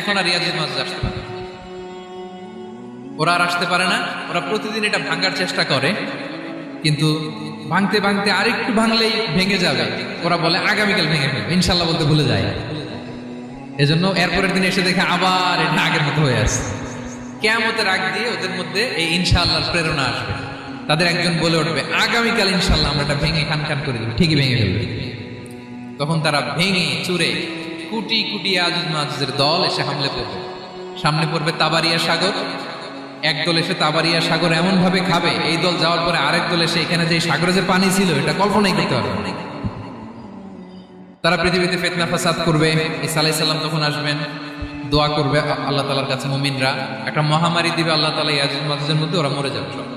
এখন আর ইয়াজুজ মাজুজ আসতে পারে, ওরা আর আসতে পারে না। ওরা প্রতিদিন এটা ভাঙার চেষ্টা করে, কিন্তু ভাঙতে ভাঙতে আরেকটু ভাঙলেই ভেঙে যাবে। ওরা বলে আগামীকাল ভেঙে ফেলবে, ইনশাল্লাহ বলতে ভুলে যায়। এজন্য এরপরের দিন এসে দেখে আবার এটা আগের মতো হয়ে আসে। কিয়ামতের আগ দিয়ে ওদের মধ্যে এই ইনশাআল্লাহর প্রেরণা আসবে। তাদের একজন বলে উঠবে, আগামীকাল ইনশাআল্লাহ আমরা এটা ভেঙে খান খান করে দেবো, ঠিকই ভেঙে ফেলবে। তখন তারা ভেঙে চুরে কুটি কুটি ইয়াজুজ মাজুজের দল এসে হামলে পড়বে। সামনে পড়বে তাবারিয়া সাগর, এক দল এসে তাবারিয়া সাগর এমন ভাবে খাবে, এই দল যাওয়ার পরে আরেক দল এসে এখানে যে সাগরে যে পানি ছিল এটা কল্পনাই করতে পারবে না। তারা পৃথিবীতে ফিতনা ফাসাদ করবে। ঈসা আলাইহিস সালাম তখন আসবেন, দোয়া করবে আল্লাহ তাআলার কাছে, মুমিনরা একটা মহামারী দিবে আল্লাহ তাআলা ইয়াজুজ মাজুজের মধ্যে, ওরা মরে যাবে সব।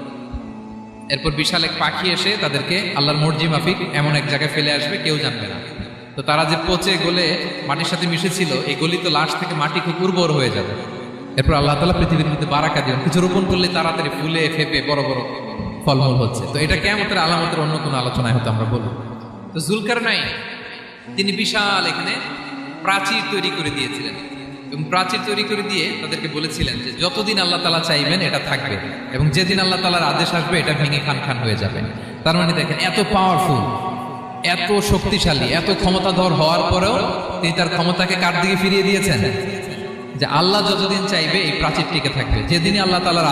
এরপর বিশাল এক পাখি এসে তাদেরকে আল্লাহর মর্জি মাফিক এমন এক জায়গায় ফেলে আসবে, কেউ জানবে না। তো তারা যে পচে গলে মাটির সাথে মিশেছিল, এই গলিত লাশ থেকে মাটি খুব উর্বর হয়ে যাবে। এরপর আল্লাহ তাআলা পৃথিবীর মধ্যে বারাকা দিবেন, কিছু রোপণ করলে তাড়াতাড়ি ফুলে ফেপে বড় বড় ফলমূল হচ্ছে। তো এটা কিয়ামতের আলামতের অন্য কোনো আলোচনায় হয়তো আমরা বলবো। তো জুলকারনাইন তিনি বিশাল এখানে প্রাচীর তৈরি করে দিয়েছিলেন, এবং প্রাচীর তৈরি করে দিয়ে তাদেরকে বলেছিলেন যে যতদিন আল্লাহ তাআলা চাইবেন এটা থাকবে, এবং যেদিন আল্লাহ তাআলার আদেশ আসবে এটা ভেঙে খান খান হয়ে যাবে। তার মানে দেখেন, এত পাওয়ারফুল, এত শক্তিশালী, এত ক্ষমতাধর হওয়ার পরেও তিনি তার ক্ষমতাকে কার দিকে ফিরিয়ে দিয়েছেন? যে আল্লাহ যতদিন চাইবে এই প্রাচীর টিকে থাকবে, যেদিনই আল্লাহ তাআলার